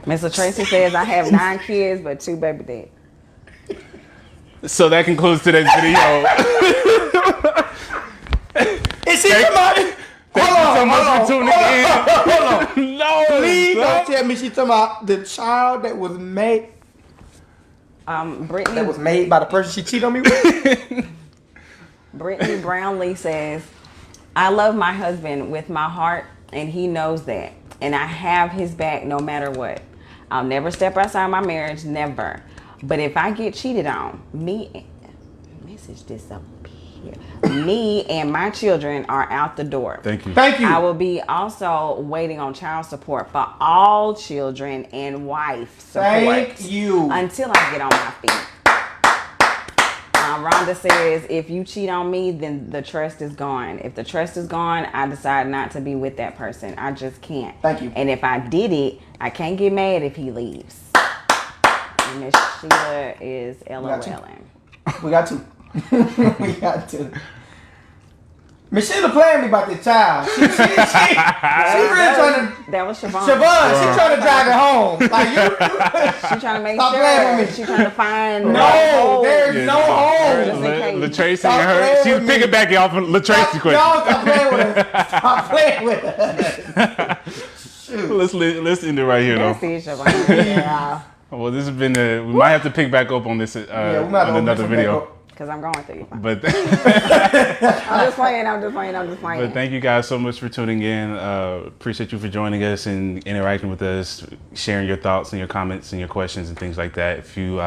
Miss LaTracy says, I have 9 kids, but 2 baby daddies. So that concludes today's video. Is she come out? Hold on. so much for tuning in. Hold on. No, Please son. don't tell me she's talking about the child that was made Brittany by the person she cheated on me with. Brittany Brownlee says, I love my husband with my heart, and he knows that. And I have his back no matter what. I'll never step outside my marriage, never. But if I get cheated on, message disappear. Me and my children are out the door. Thank you. Thank you. I will be also waiting on child support for all children and wife support. Thank you. Until I get on my feet. Rhonda says, if you cheat on me, then the trust is gone. If the trust is gone, I decide not to be with that person. I just can't. Thank you. And if I did it, I can't get mad if he leaves. And Miss Sheila is LOLing. We got two. We got two. Michelle playing me about this child. She really trying to. That was Siobhan. Siobhan, she trying to drive it home. Like you. She trying to make Stop playing sure. with me. She trying to find. No, there's no home. Latrace Stop and her. playing She's with me. piggybacking off of Latrace's question. Y'all stop playing with us. Stop playing with us. Let's end it right here, That's though. it, Siobhan. Yeah. Well, this has been we might have to pick back up on this Yeah, we might have on to another open this video. back up. Because I'm going through. But I'm just playing. but thank you guys so much for tuning in. Appreciate you for joining us and interacting with us, sharing your thoughts and your comments and your questions and things like that. If you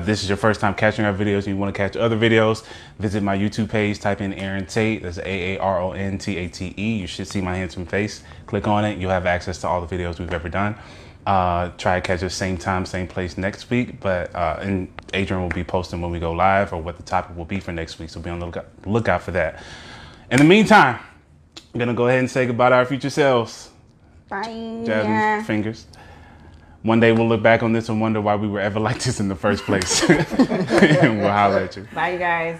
this is your first time catching our videos and you want to catch other videos, visit my YouTube page, type in Aaron Tate, that's AARONTATE. You should see my handsome face. Click on it, you'll have access to all the videos we've ever done. Try to catch us same time, same place next week, but and Adrian will be posting when we go live or what the topic will be for next week, so be on the lookout for that. In the meantime, I'm gonna go ahead and say goodbye to our future selves. Bye. Jasmine, fingers. One day we'll look back on this and wonder why we were ever like this in the first place. And we'll holler at you. Bye, you guys.